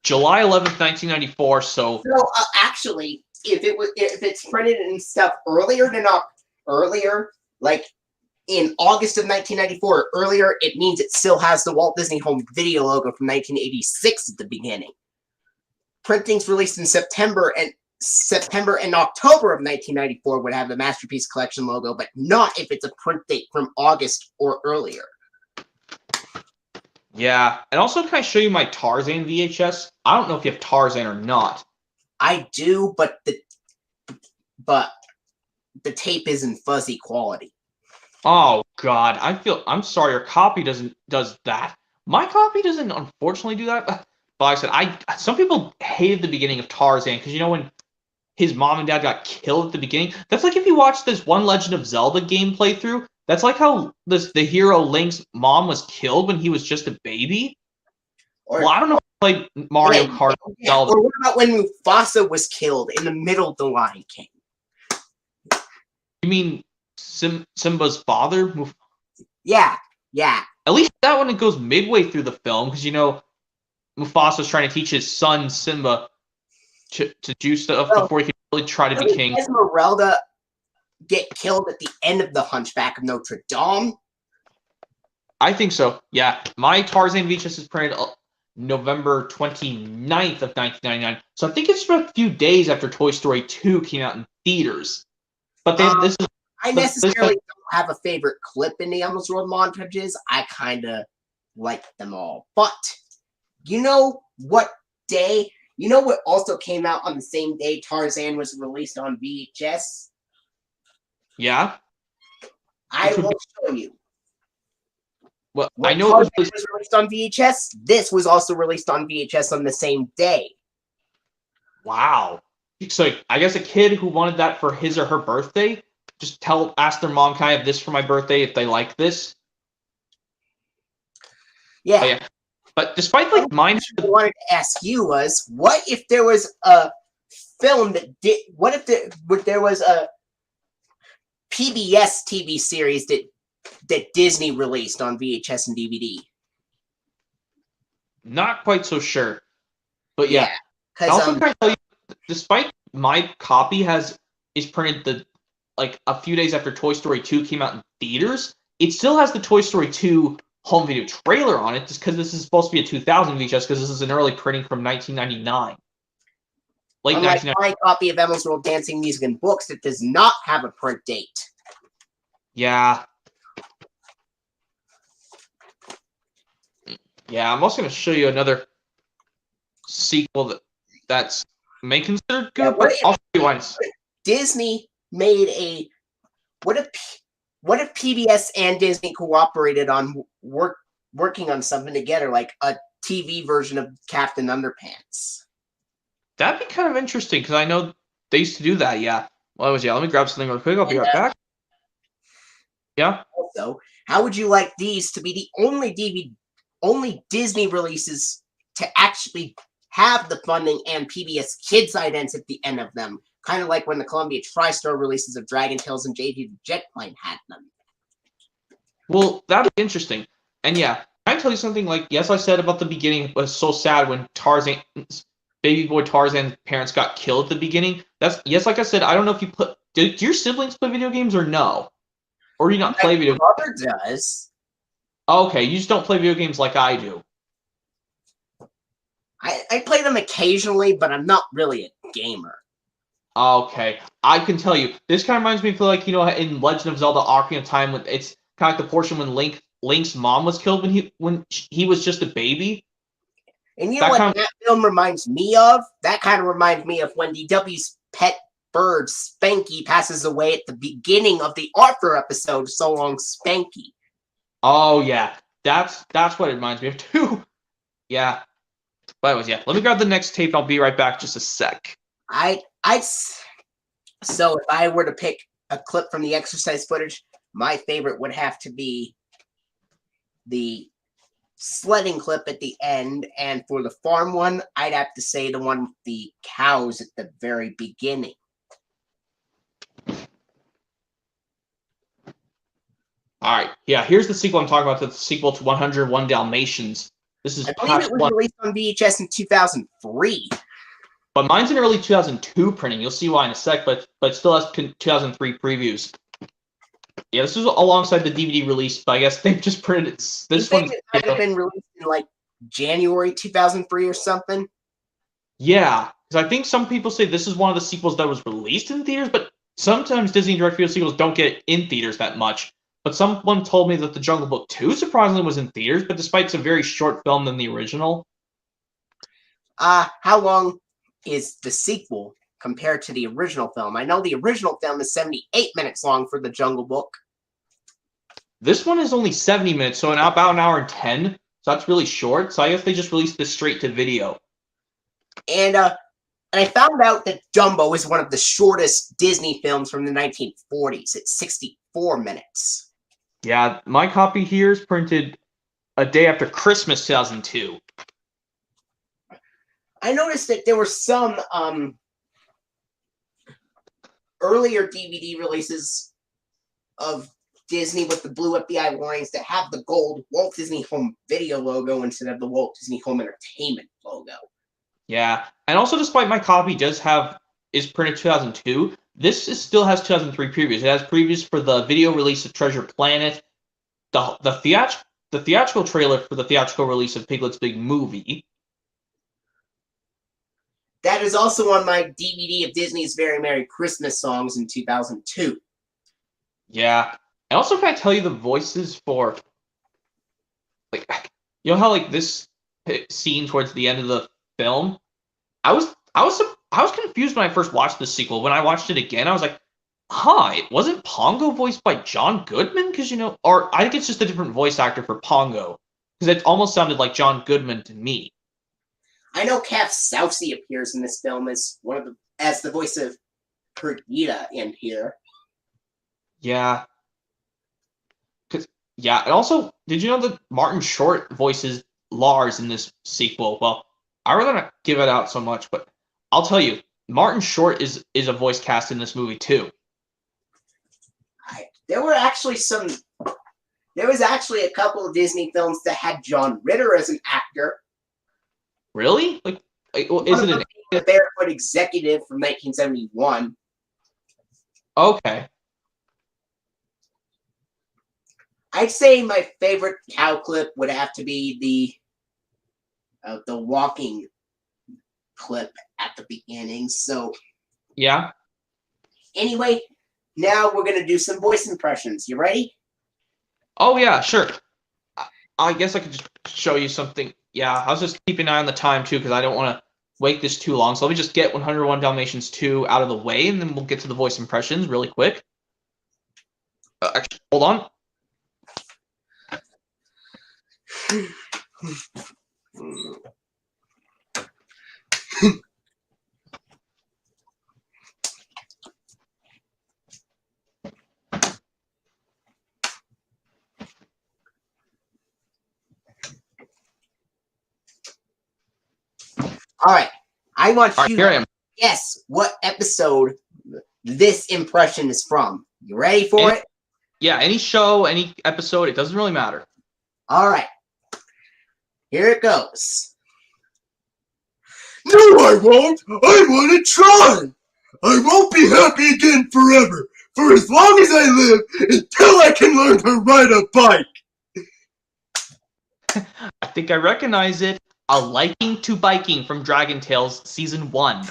July 11th, 1994, so... So, actually, if it's printed and stuff earlier, like in August of 1994 or earlier, it means it still has the Walt Disney Home Video logo from 1986 at the beginning. Printings released in September and October of 1994 would have the Masterpiece Collection logo, but not if it's a print date from August or earlier. Yeah, and also can I show you my Tarzan VHS? I don't know if you have Tarzan or not. I do, but the tape is in fuzzy quality. Oh God, I'm sorry, your copy does that. My copy doesn't unfortunately do that. But like I said, some people hated the beginning of Tarzan because when his mom and dad got killed at the beginning. That's like if you watch this one Legend of Zelda game playthrough. That's like how the hero Link's mom was killed when he was just a baby. Well, I don't know if I played Mario Kart. Yeah, or what about when Mufasa was killed in the middle of The Lion King? You mean Simba's father? Yeah. At least that one, it goes midway through the film because Mufasa's trying to teach his son Simba to do stuff before he can really try to be king. Esmeralda get killed at the end of the Hunchback of Notre Dame? I think so. Yeah, my Tarzan VHS is printed November 29th of 1999. So I think it's a few days after Toy Story 2 came out in theaters. But I necessarily don't have a favorite clip in the Elmo's World montages. I kind of like them all. But you know what day? You know what also came out on the same day Tarzan was released on VHS? Yeah? I will show you. Well, when I know Tarzan was released on VHS, this was also released on VHS on the same day. Wow. So I guess a kid who wanted that for his or her birthday, just ask their mom, can I have this for my birthday if they like this? Yeah. Oh, yeah. But despite mine, what I wanted to ask you was, what if there was a film what if there was a PBS TV series that Disney released on VHS and DVD? Not quite so sure. But yeah. Because also can I tell you, despite my copy is printed the like a few days after Toy Story 2 came out in theaters, it still has the Toy Story 2 home video trailer on it, just because this is supposed to be a 2000 VHS, because this is an early printing from 1999. Late Unlike 1999. my copy of Emma's World Dancing Music and Books, it does not have a print date. Yeah. Yeah, I'm also going to show you another sequel that's may consider good, Yeah, but I'll show you why. Disney made a what if PBS and Disney cooperated on working on something together, like a TV version of Captain Underpants? That'd be kind of interesting, because I know they used to do that, yeah. Well, let me grab something real quick. I'll be right back. Yeah? Also, how would you like these to be the only Disney releases to actually have the funding and PBS Kids idents at the end of them? Kind of like when the Columbia TriStar releases of Dragon Tales and JD the Jet Plane had them. Well, that'd be interesting. And yeah, can I tell you something? Like, yes, I said about the beginning was so sad when baby boy Tarzan's parents got killed at the beginning. Yes, like I said, I don't know if you do your siblings play video games or no? Or do you not play video games? My brother does. Okay, you just don't play video games like I do. I play them occasionally, but I'm not really a gamer. Okay, I can tell you. This kind of reminds me of, like, in Legend of Zelda: Ocarina of Time, it's kind of like the portion when Link's mom was killed when he was just a baby. And you know what that film reminds me of? That kind of reminds me of when DW's pet bird Spanky passes away at the beginning of the Arthur episode, So Long Spanky. Oh yeah, that's what it reminds me of too. Yeah, but anyways, yeah. Let me grab the next tape. I'll be right back. Just a sec. So if I were to pick a clip from the exercise footage, my favorite would have to be the sledding clip at the end, and for the farm one, I'd have to say the one with the cows at the very beginning. All right, yeah. Here's the sequel I'm talking about. The sequel to 101 Dalmatians. This is I believe it was released on VHS in 2003. But mine's an early 2002 printing. You'll see why in a sec, but it still has 2003 previews. Yeah, this was alongside the DVD release, but I guess they've just printed it. This one might have been released in like January 2003 or something. Yeah, because I think some people say this is one of the sequels that was released in theaters, but sometimes Disney direct-to-video sequels don't get in theaters that much. But someone told me that The Jungle Book 2 surprisingly was in theaters, but despite it's a very short film than the original. How long is the sequel compared to the original film? I know the original film is 78 minutes long for The Jungle Book. This one is only 70 minutes, so about an hour and 10. So that's really short. So I guess they just released this straight to video. And I found out that Dumbo is one of the shortest Disney films from the 1940s. It's 64 minutes. Yeah, my copy here is printed a day after Christmas 2002. I noticed that there were some earlier DVD releases of Disney with the blue FBI warnings that have the gold Walt Disney Home Video logo instead of the Walt Disney Home Entertainment logo. Yeah, and also despite my copy is printed 2002, this still has 2003 previews. It has previews for the video release of Treasure Planet, the theatrical trailer for the theatrical release of Piglet's Big Movie. That is also on my DVD of Disney's Very Merry Christmas songs in 2002. Yeah, and also can I tell you the voices for, like, you know how like this scene towards the end of the film, I was confused when I first watched the sequel. When I watched it again, I was like, it wasn't Pongo voiced by John Goodman? Because, or I think it's just a different voice actor for Pongo. Because it almost sounded like John Goodman to me. I know Kath Soucie appears in this film as the voice of Perdita in here. Yeah. And also, did you know that Martin Short voices Lars in this sequel? Well, I'd rather not give it out so much, but I'll tell you, Martin Short is a voice cast in this movie too. There was actually a couple of Disney films that had John Ritter as an actor. Really? Like is it a Barefoot Executive from 1971? Okay. I'd say my favorite cow clip would have to be the walking clip at the beginning. So Yeah. anyway, now we're gonna do some voice impressions. You ready? Oh yeah, sure. I guess I could just show you something. Yeah, I was just keeping an eye on the time too because I don't want to wait this too long. So let me just get 101 Dalmatians 2 out of the way, and then we'll get to the voice impressions really quick. Actually, hold on. All right. I want All right, you here I to am. guess what episode this impression is from. You ready for it? Yeah, any show, any episode, it doesn't really matter. All right. Here it goes. No, I won't. I want to try. I won't be happy again forever, for as long as I live, until I can learn to ride a bike. I think I recognize it. A liking to biking from Dragon Tales Season 1.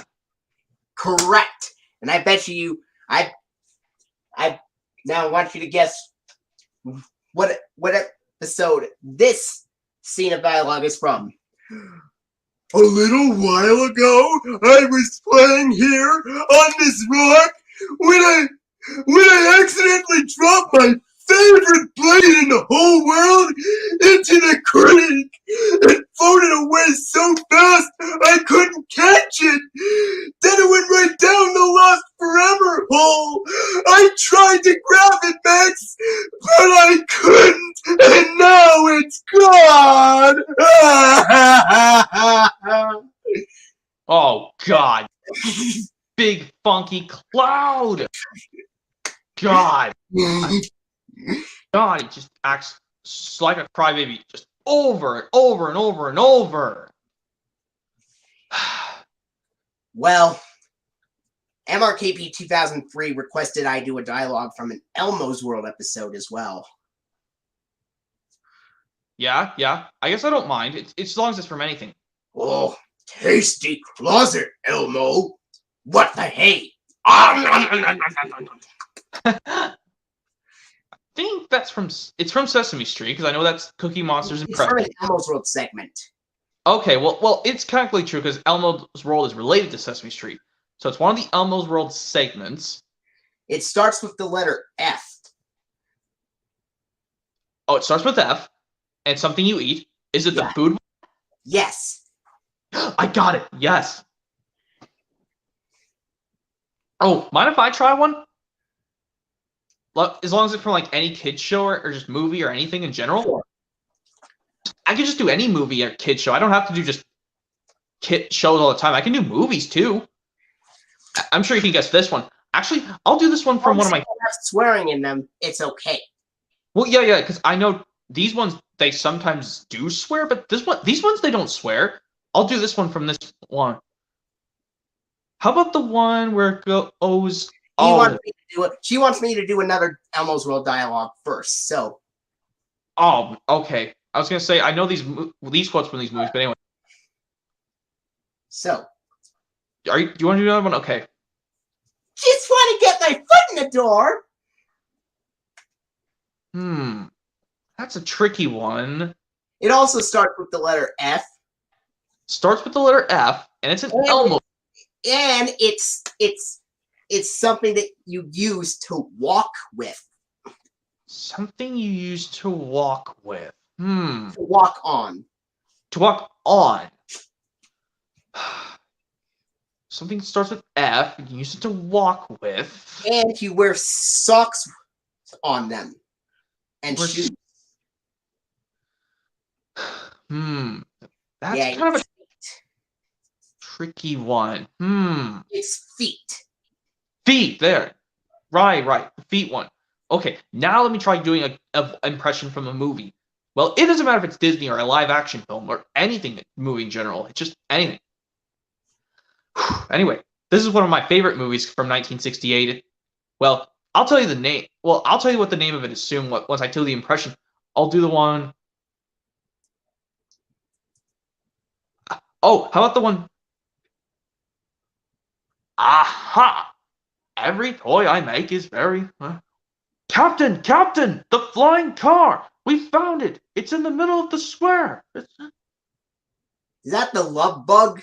Correct. And I bet I now want you to guess what episode this scene of dialogue is from. A little while ago, I was playing here on this rock when I accidentally dropped my favorite blade in the whole world into the creek. It floated away so fast I couldn't catch it. Then it went right down the lost forever hole. I tried to grab it, Max, but I couldn't, and now it's gone. Oh, God. Big funky cloud. God. God, it just acts like a crybaby just over and over and over and over. Well, MRKP 2003 requested I do a dialogue from an Elmo's World episode as well. Yeah. I guess I don't mind. It's as long as it's from anything. Oh, tasty closet, Elmo. What the hey? I think it's from Sesame Street because I know that's Cookie Monster's It's from impression. an Elmo's World segment. Okay, well, it's technically true because Elmo's World is related to Sesame Street, so it's one of the Elmo's World segments. It starts with the letter F. Oh, it starts with F, and something you eat. Is it the food? Yes. I got it. Yes. Oh, mind if I try one? As long as it's from like any kids show or just movie or anything in general. Sure. I can just do any movie or kid show. I don't have to do just kid shows all the time. I can do movies too. I'm sure you can guess this one. Actually, I'll do this one from one of my. Have swearing in them. It's okay. Well, yeah, because I know these ones they sometimes do swear, but these ones they don't swear. I'll do this one from this one. How about the one where it goes? She wants me to do another Elmo's World dialogue first. So. Oh, okay. I was gonna say I know these quotes from these movies, but anyway. So. Do you want to do another one? Okay. Just want to get my foot in the door. That's a tricky one. It also starts with the letter F. Starts with the letter F, and it's an Elmo. And it's something that you use to walk with. Something you use to walk with. To walk on. To walk on. Something that starts with F, and you use it to walk with. And you wear socks on them. And shoes. That's kind of a tricky one. It's feet. Feet, there. Right. The feet one. Okay, now let me try doing an impression from a movie. Well, it doesn't matter if it's Disney or a live action film or anything movie in general. It's just anything. Anyway, this is one of my favorite movies from 1968. Well, I'll tell you the name. Well, I'll tell you what the name of it is soon. Once I tell you the impression, I'll do the one. Oh, how about the one? Aha! Every toy I make is very. Captain, Captain, the flying car! We found it. It's in the middle of the square. Is that the love bug?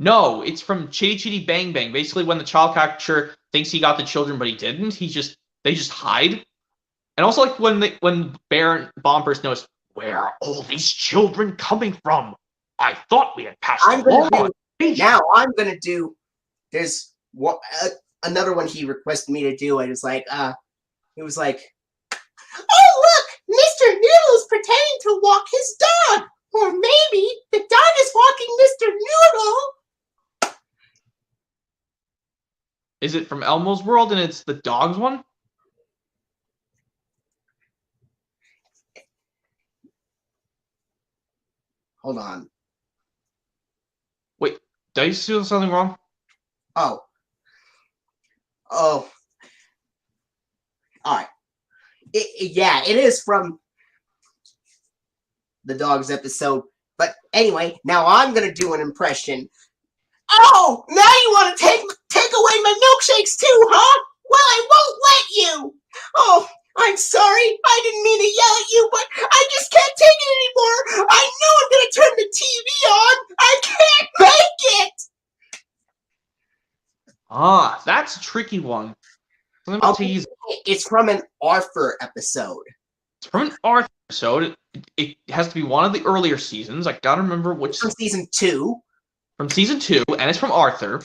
No, it's from Chitty Chitty Bang Bang. Basically, when the child catcher thinks he got the children, but he didn't, they just hide. And also, like when Baron Bomb first noticed, where are all these children coming from? I thought we had passed I'm the law. gonna do now. I'm gonna do. There's what another one he requested me to do. It was like, it was like, oh look, Mr. Noodle's pretending to walk his dog, or maybe the dog is walking Mr. Noodle. Is it from Elmo's World and it's the dogs one? Hold on. Wait, did I do something wrong? Oh. Alright. Yeah, it is from the dogs episode. But anyway, now I'm going to do an impression. Oh, now you want to take away my milkshakes too, huh? Well, I won't let you. Oh, I'm sorry. I didn't mean to yell at you, but I just can't take it anymore. I know I'm going to turn the TV on. I can't make it. Ah, that's a tricky one. It's from an Arthur episode. It's from an Arthur episode. It has to be one of the earlier seasons. I gotta remember which. From season 2. From season 2, and it's from Arthur.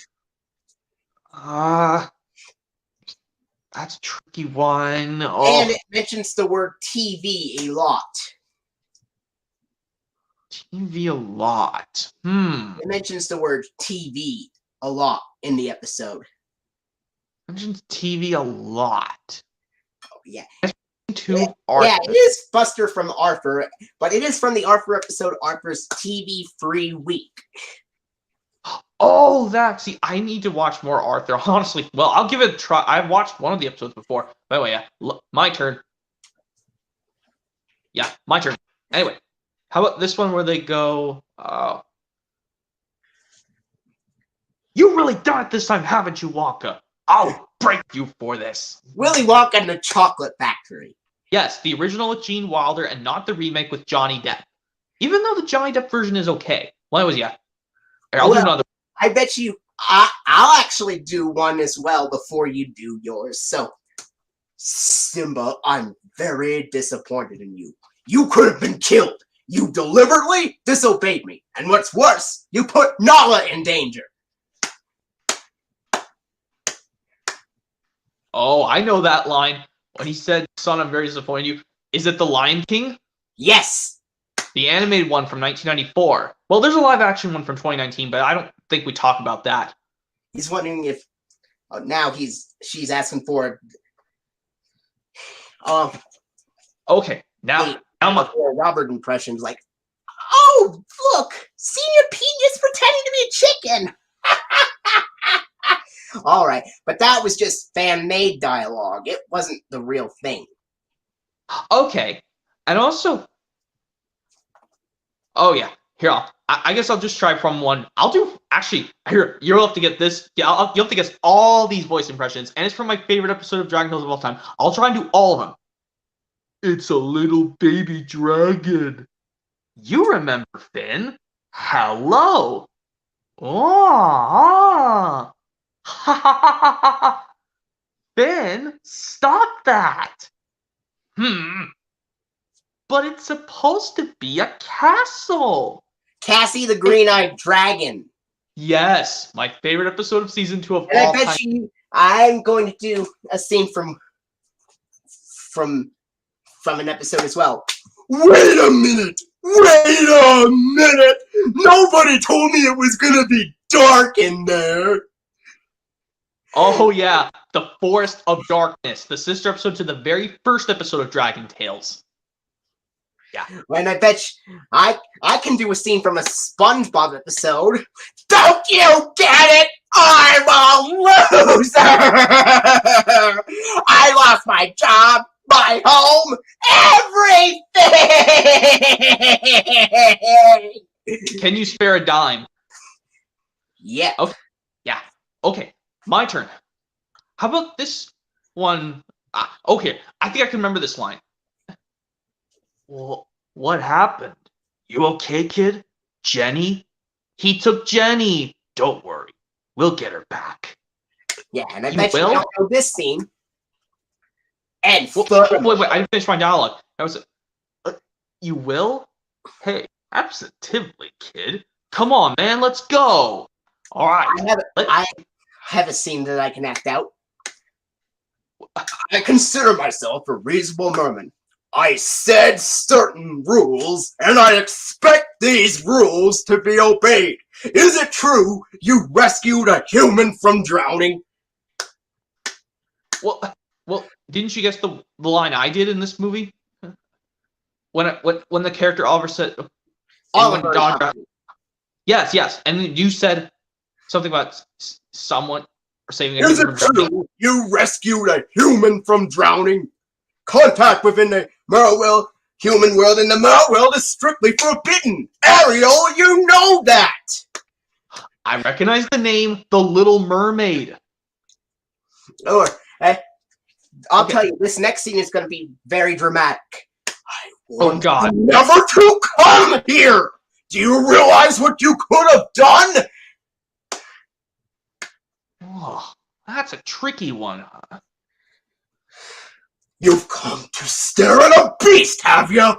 That's a tricky one. Oh. And it mentions the word TV a lot. TV a lot. It mentions the word TV a lot in the episode. Mentions TV a lot. Oh, yeah. Arthur. It is Buster from Arthur, but it is from the Arthur episode, Arthur's TV Free Week. Oh, see, I need to watch more Arthur. Honestly, well, I'll give it a try. I've watched one of the episodes before. By the way, my turn. Yeah, my turn. Anyway, how about this one where they go, you really done it this time, haven't you, Wonka? I'll break you for this. Willy Wonka and the Chocolate Factory. Yes, the original with Gene Wilder and not the remake with Johnny Depp. Even though the Johnny Depp version is okay. Well, anyways, yeah. Here, I'll do another. I bet you I'll actually do one as well before you do yours. So, Simba, I'm very disappointed in you. You could have been killed. You deliberately disobeyed me. And what's worse, you put Nala in danger. Oh, I know that line. When he said, son, I'm very disappointed in you. Is it The Lion King? Yes. The animated one from 1994. Well, there's a live-action one from 2019, but I don't think we talk about that. He's wondering if now she's asking for okay, now Robert impressions like, oh look, Senior Pete is pretending to be a chicken. All right, but that was just fan-made dialogue. It wasn't the real thing. Okay, and also, oh yeah, here I guess I'll just try from one. I'll do actually. Here you'll have to get this. Yeah, you'll have to guess all these voice impressions, and it's from my favorite episode of Dragon Tales of all time. I'll try and do all of them. It's a little baby dragon. You remember Finn? Hello. Oh. Finn, stop that. But it's supposed to be a castle. Cassie the Green-Eyed Dragon. Yes, my favorite episode of season 2 of and all I bet time. I'm going to do a scene from an episode as well. Wait a minute! Wait a minute! Nobody told me it was gonna be dark in there. Oh yeah, the Forest of Darkness, the sister episode to the very first episode of Dragon Tales. Yeah. And I bet I can do a scene from a SpongeBob episode. Don't you get it? I'm a loser! I lost my job, my home, everything! Can you spare a dime? Yeah. Okay. Yeah. Okay. My turn. How about this one? Okay. I think I can remember this line. Well, what happened? You okay, kid? Jenny? He took Jenny. Don't worry. We'll get her back. Yeah, and I You bet you will? don't know this scene. And Wait, I didn't finish my dialogue. I was, you will? Hey, absolutely, kid. Come on, man, let's go. All right. I have a scene that I can act out. I consider myself a reasonable merman. I said certain rules, and I expect these rules to be obeyed. Is it true you rescued a human from drowning? Well, didn't you guess the line I did in this movie? When the character Oliver said, Oliver. yes, and then you said something about someone or saving a Is human it from drowning. true you rescued a human from drowning? Contact within the human world in the Merle world is strictly forbidden. Ariel, you know that. I recognize the name, The Little Mermaid. Or, I'll tell you, this next scene is going to be very dramatic. I want God. you never to come here. Do you realize what you could have done? Oh, that's a tricky one. You've come to stare at a beast, have you?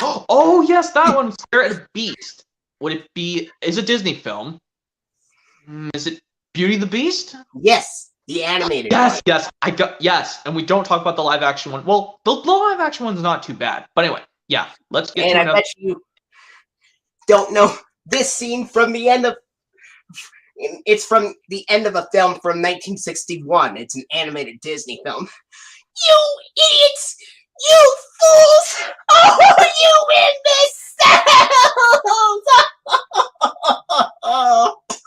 Oh, yes, that one. Stare at a Beast. Would it be? Is a Disney film? Is it Beauty and the Beast? Yes, the animated Yes, one. yes, and we don't talk about the live action one. Well, the live action one's not too bad. But anyway, yeah, let's get to And I another. bet you don't know this scene from the end of. It's from the end of a film from 1961. It's an animated Disney film. You idiots! You fools! Oh, you imbeciles!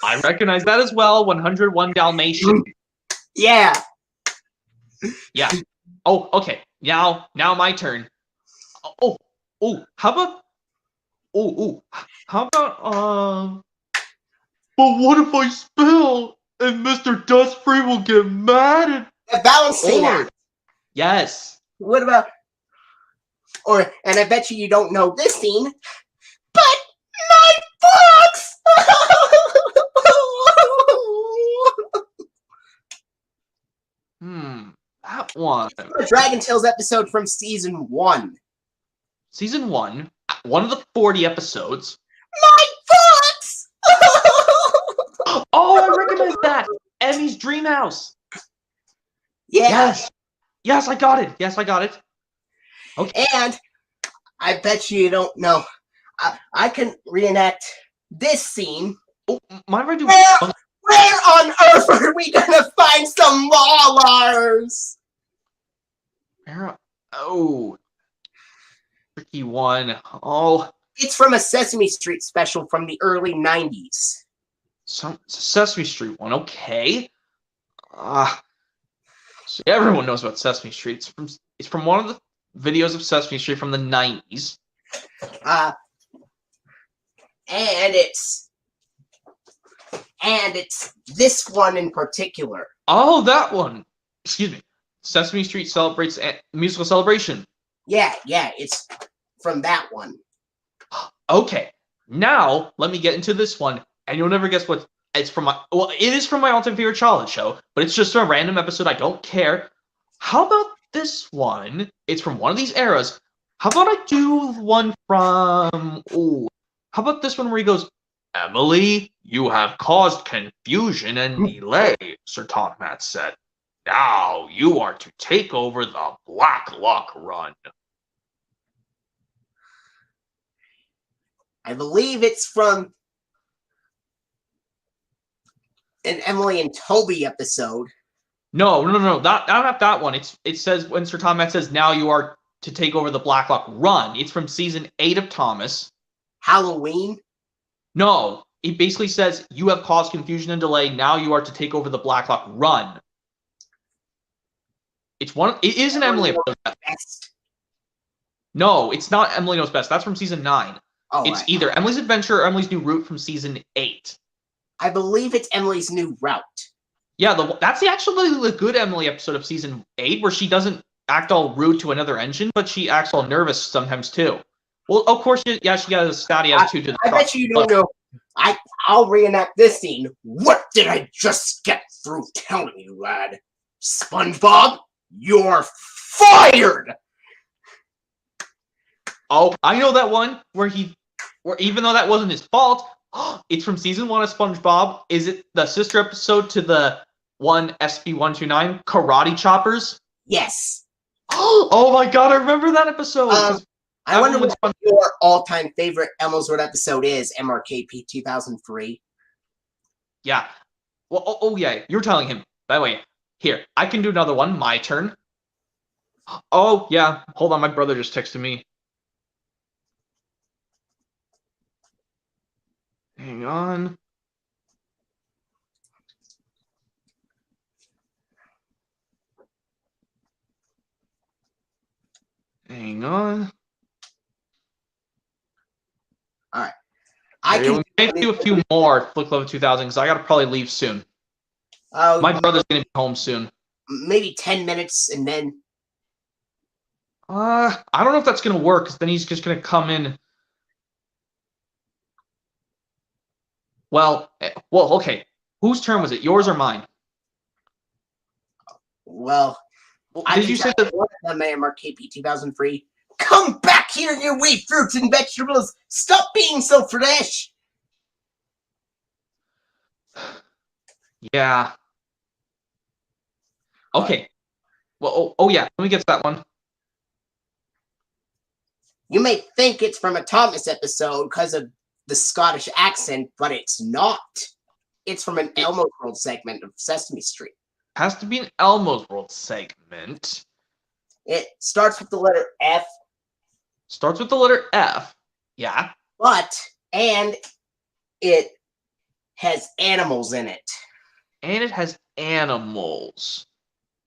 I recognize that as well. 101 Dalmatian. Yeah. Yeah. Oh, okay. Now my turn. How about? How about? But what if I spill and Mr. Dustfree will get mad at? The balancing act. Yes. What about? And I bet you don't know this scene. But my books! That one. Dragon Tales episode from season 1. Season 1, one of the 40 episodes. My books! Oh, I recognize that. Emmy's Dream House. Yeah. Yes, I got it. Okay. And I bet you don't know. I can reenact this scene. Oh, mind if I do? Where on earth are we gonna find some Maulers? Oh, tricky one. Oh, it's from a Sesame Street special from the early 90s. Sesame Street one. Okay. So everyone knows about Sesame Street. It's from one of the videos of Sesame Street from the 90s. And it's this one in particular. Oh, that one. Excuse me. Sesame Street celebrates musical celebration. Yeah, it's from that one. Okay, now let me get into this one, and you'll never guess what it's from. It is from my all-time favorite childhood show, but it's just a random episode. I don't care. How about this one? It's from one of these eras. How about I do one from? How about this one where he goes, "Emily, you have caused confusion and delay," Sir Tompkins said. "Now you are to take over the Black Luck Run." I believe it's from an Emily and Toby episode. No, not that one. It says when Sir Thomas says, "Now you are to take over the Black Luck Run." It's from season 8 of Thomas. Halloween? No, he basically says, "You have caused confusion and delay. Now you are to take over the Blacklock. Run." It is an Emily episode. Best. No, it's not Emily Knows Best. That's from season 9. Oh, It's either Emily's Adventure or Emily's New Route from season 8. I believe it's Emily's New Route. Yeah, that's actually the good Emily episode of season 8, where she doesn't act all rude to another engine, but she acts all nervous sometimes too. Well, of course, she got a statty attitude to the I truck, bet you don't know. I'll reenact this scene. What did I just get through telling you, lad? SpongeBob, you're fired! Oh, I know that one where even though that wasn't his fault, it's from season 1 of SpongeBob. Is it the sister episode to the one SB129, Karate Choppers? Yes. Oh my god, I remember that episode. I wonder what your all-time favorite Elmo's Road episode is, MRKP 2003. Yeah. Well, oh yeah, you're telling him. By the way, here, I can do another one. My turn. Oh, yeah. Hold on, my brother just texted me. Hang on. Hang on. All right. I can do a few more Flick Love 2000 because I got to probably leave soon. My brother's going to be home soon. Maybe 10 minutes and then... I don't know if that's going to work because then he's just going to come in. Well, okay. Whose turn was it? Yours or mine? Well, did you say that? One of them, MRKP 2003. Come back here, you wee fruits and vegetables! Stop being so fresh! Yeah. Okay. Well, oh yeah. Let me get to that one. You may think it's from a Thomas episode because of the Scottish accent, but it's not. It's from an Elmo's World segment of Sesame Street. Has to be an Elmo's World segment. It starts with the letter F. Starts with the letter F. Yeah. And it has animals in it. And it has animals.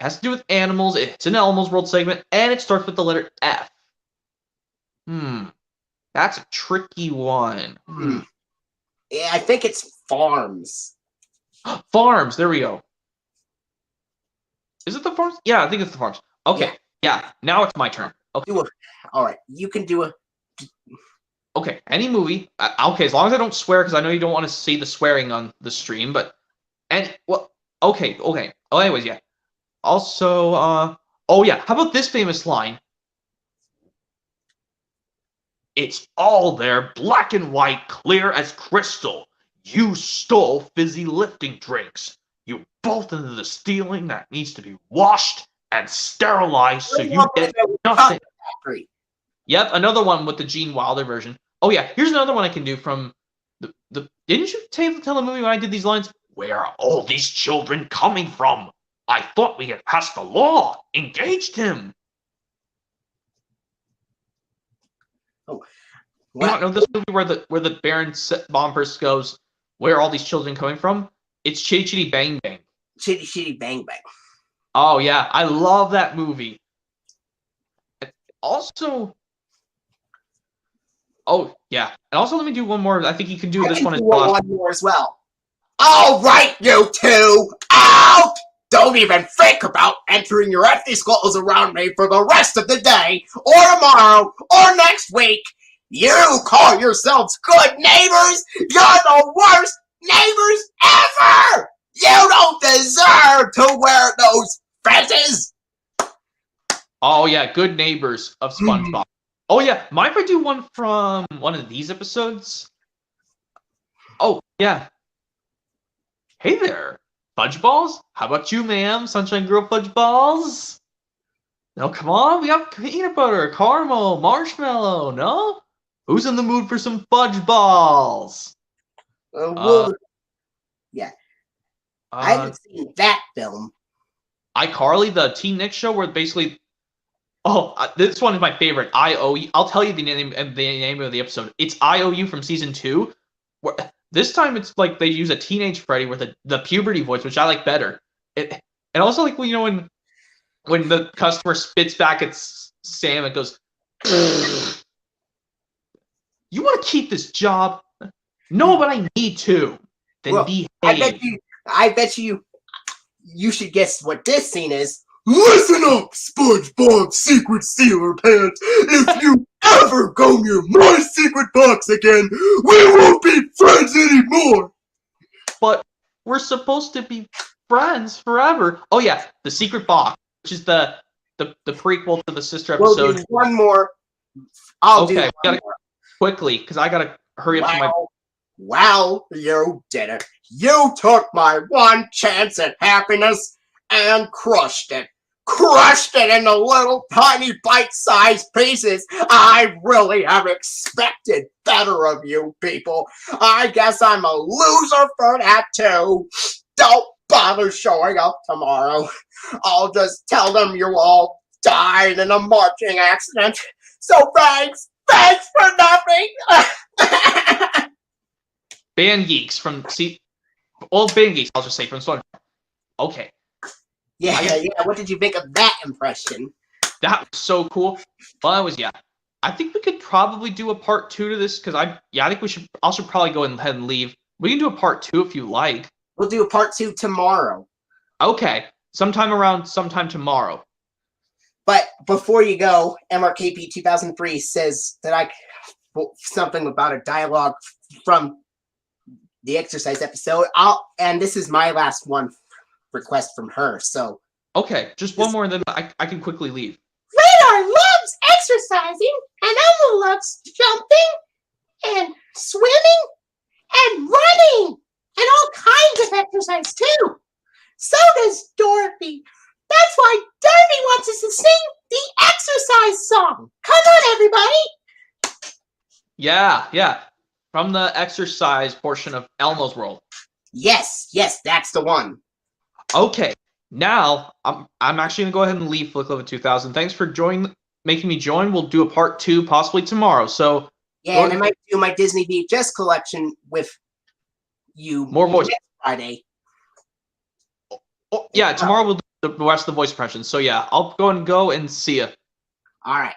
It has to do with animals. It's an Elmo's World segment, and it starts with the letter F. That's a tricky one. Yeah, I think it's farms. Farms. There we go. Is it the farms? Yeah, I think it's the farms. Okay. Yeah. Now it's my turn. Okay. All right. You can do a... Okay. Any movie. Okay, as long as I don't swear, because I know you don't want to see the swearing on the stream, but... Okay. Oh, anyways, yeah. Also, oh yeah, how about this famous line? It's all there, black and white, clear as crystal. You stole fizzy lifting drinks. You both into the stealing that needs to be washed and sterilized so you get nothing. Yep, another one with the Gene Wilder version. Oh yeah, here's another one I can do from the didn't you tell the movie when I did these lines? Where are all these children coming from? I thought we had passed the law. Engaged him. Oh, you don't know this movie where the Baron Bombers goes, where are all these children coming from? It's Chitty Chitty Bang Bang. Chitty Chitty Bang Bang. Oh yeah, I love that movie. Also, oh yeah, and also let me do one more. I think you can do this one as well. One more as well. All right, you two, out! Don't even think about entering your empty skulls around me for the rest of the day, or tomorrow, or next week. You call yourselves good neighbors? You're the worst neighbors ever! You don't deserve to wear those fences! Oh yeah, good neighbors of SpongeBob. Oh yeah, mind if I do one from one of these episodes? Oh yeah. Hey there, Fudge Balls? How about you, ma'am? Sunshine Girl Fudge Balls? No, come on, we got peanut butter, caramel, marshmallow, no? Who's in the mood for some Fudge Balls? Yeah. I haven't seen that film. iCarly, the Teen Nick show, where basically... Oh, this one is my favorite. I-O-U. I'll tell you the name of the episode. It's I-O-U from season 2. Where This time it's like they use a teenage Freddy with the puberty voice, which I like better. And also like when the customer spits back at Sam, it goes, "You want to keep this job? No, but I need to. Then Well, behave." I bet you should guess what this scene is. Listen up, SpongeBob Secret Sealer Pants. If you ever go near my secret box again, we won't be friends anymore. But we're supposed to be friends forever. Oh yeah, the secret box, which is the prequel to the sister We'll episode. do one more. I'll do one more. Quickly, because I gotta hurry up to my. Well, you did it. You took my one chance at happiness and crushed it. Crushed it into little tiny bite-sized pieces. I really have expected better of you people. I guess I'm a loser for that too. Don't bother showing up tomorrow. I'll just tell them you all died in a marching accident. So thanks for nothing. Band Geeks from old Band Geeks, I'll just say from SpongeBob. Okay. Yeah. What did you think of that impression? That was so cool. Well, I think we could probably do a part 2 to this because I think we should. I should probably go ahead and leave. We can do a part 2 if you like. We'll do a part 2 tomorrow. Okay, sometime tomorrow. But before you go, MRKP 2003 says that something about a dialogue from the exercise episode. And this is my last one request from her. So okay, just one more, and then I can quickly leave. Radar loves exercising, and Elmo loves jumping and swimming and running and all kinds of exercise too. So does Dorothy. That's why Dorothy wants us to sing the exercise song. Come on, everybody. Yeah. From the exercise portion of Elmo's World. Yes, that's the one. Okay, now I'm actually gonna go ahead and leave Flick Love 2000. Thanks for making me join. We'll do a part 2 possibly tomorrow. So yeah, and I might do my Disney VHS collection with you more voice next Friday. Oh, yeah, tomorrow we'll do the rest of the voice impressions. So yeah, I'll go and see ya. All right.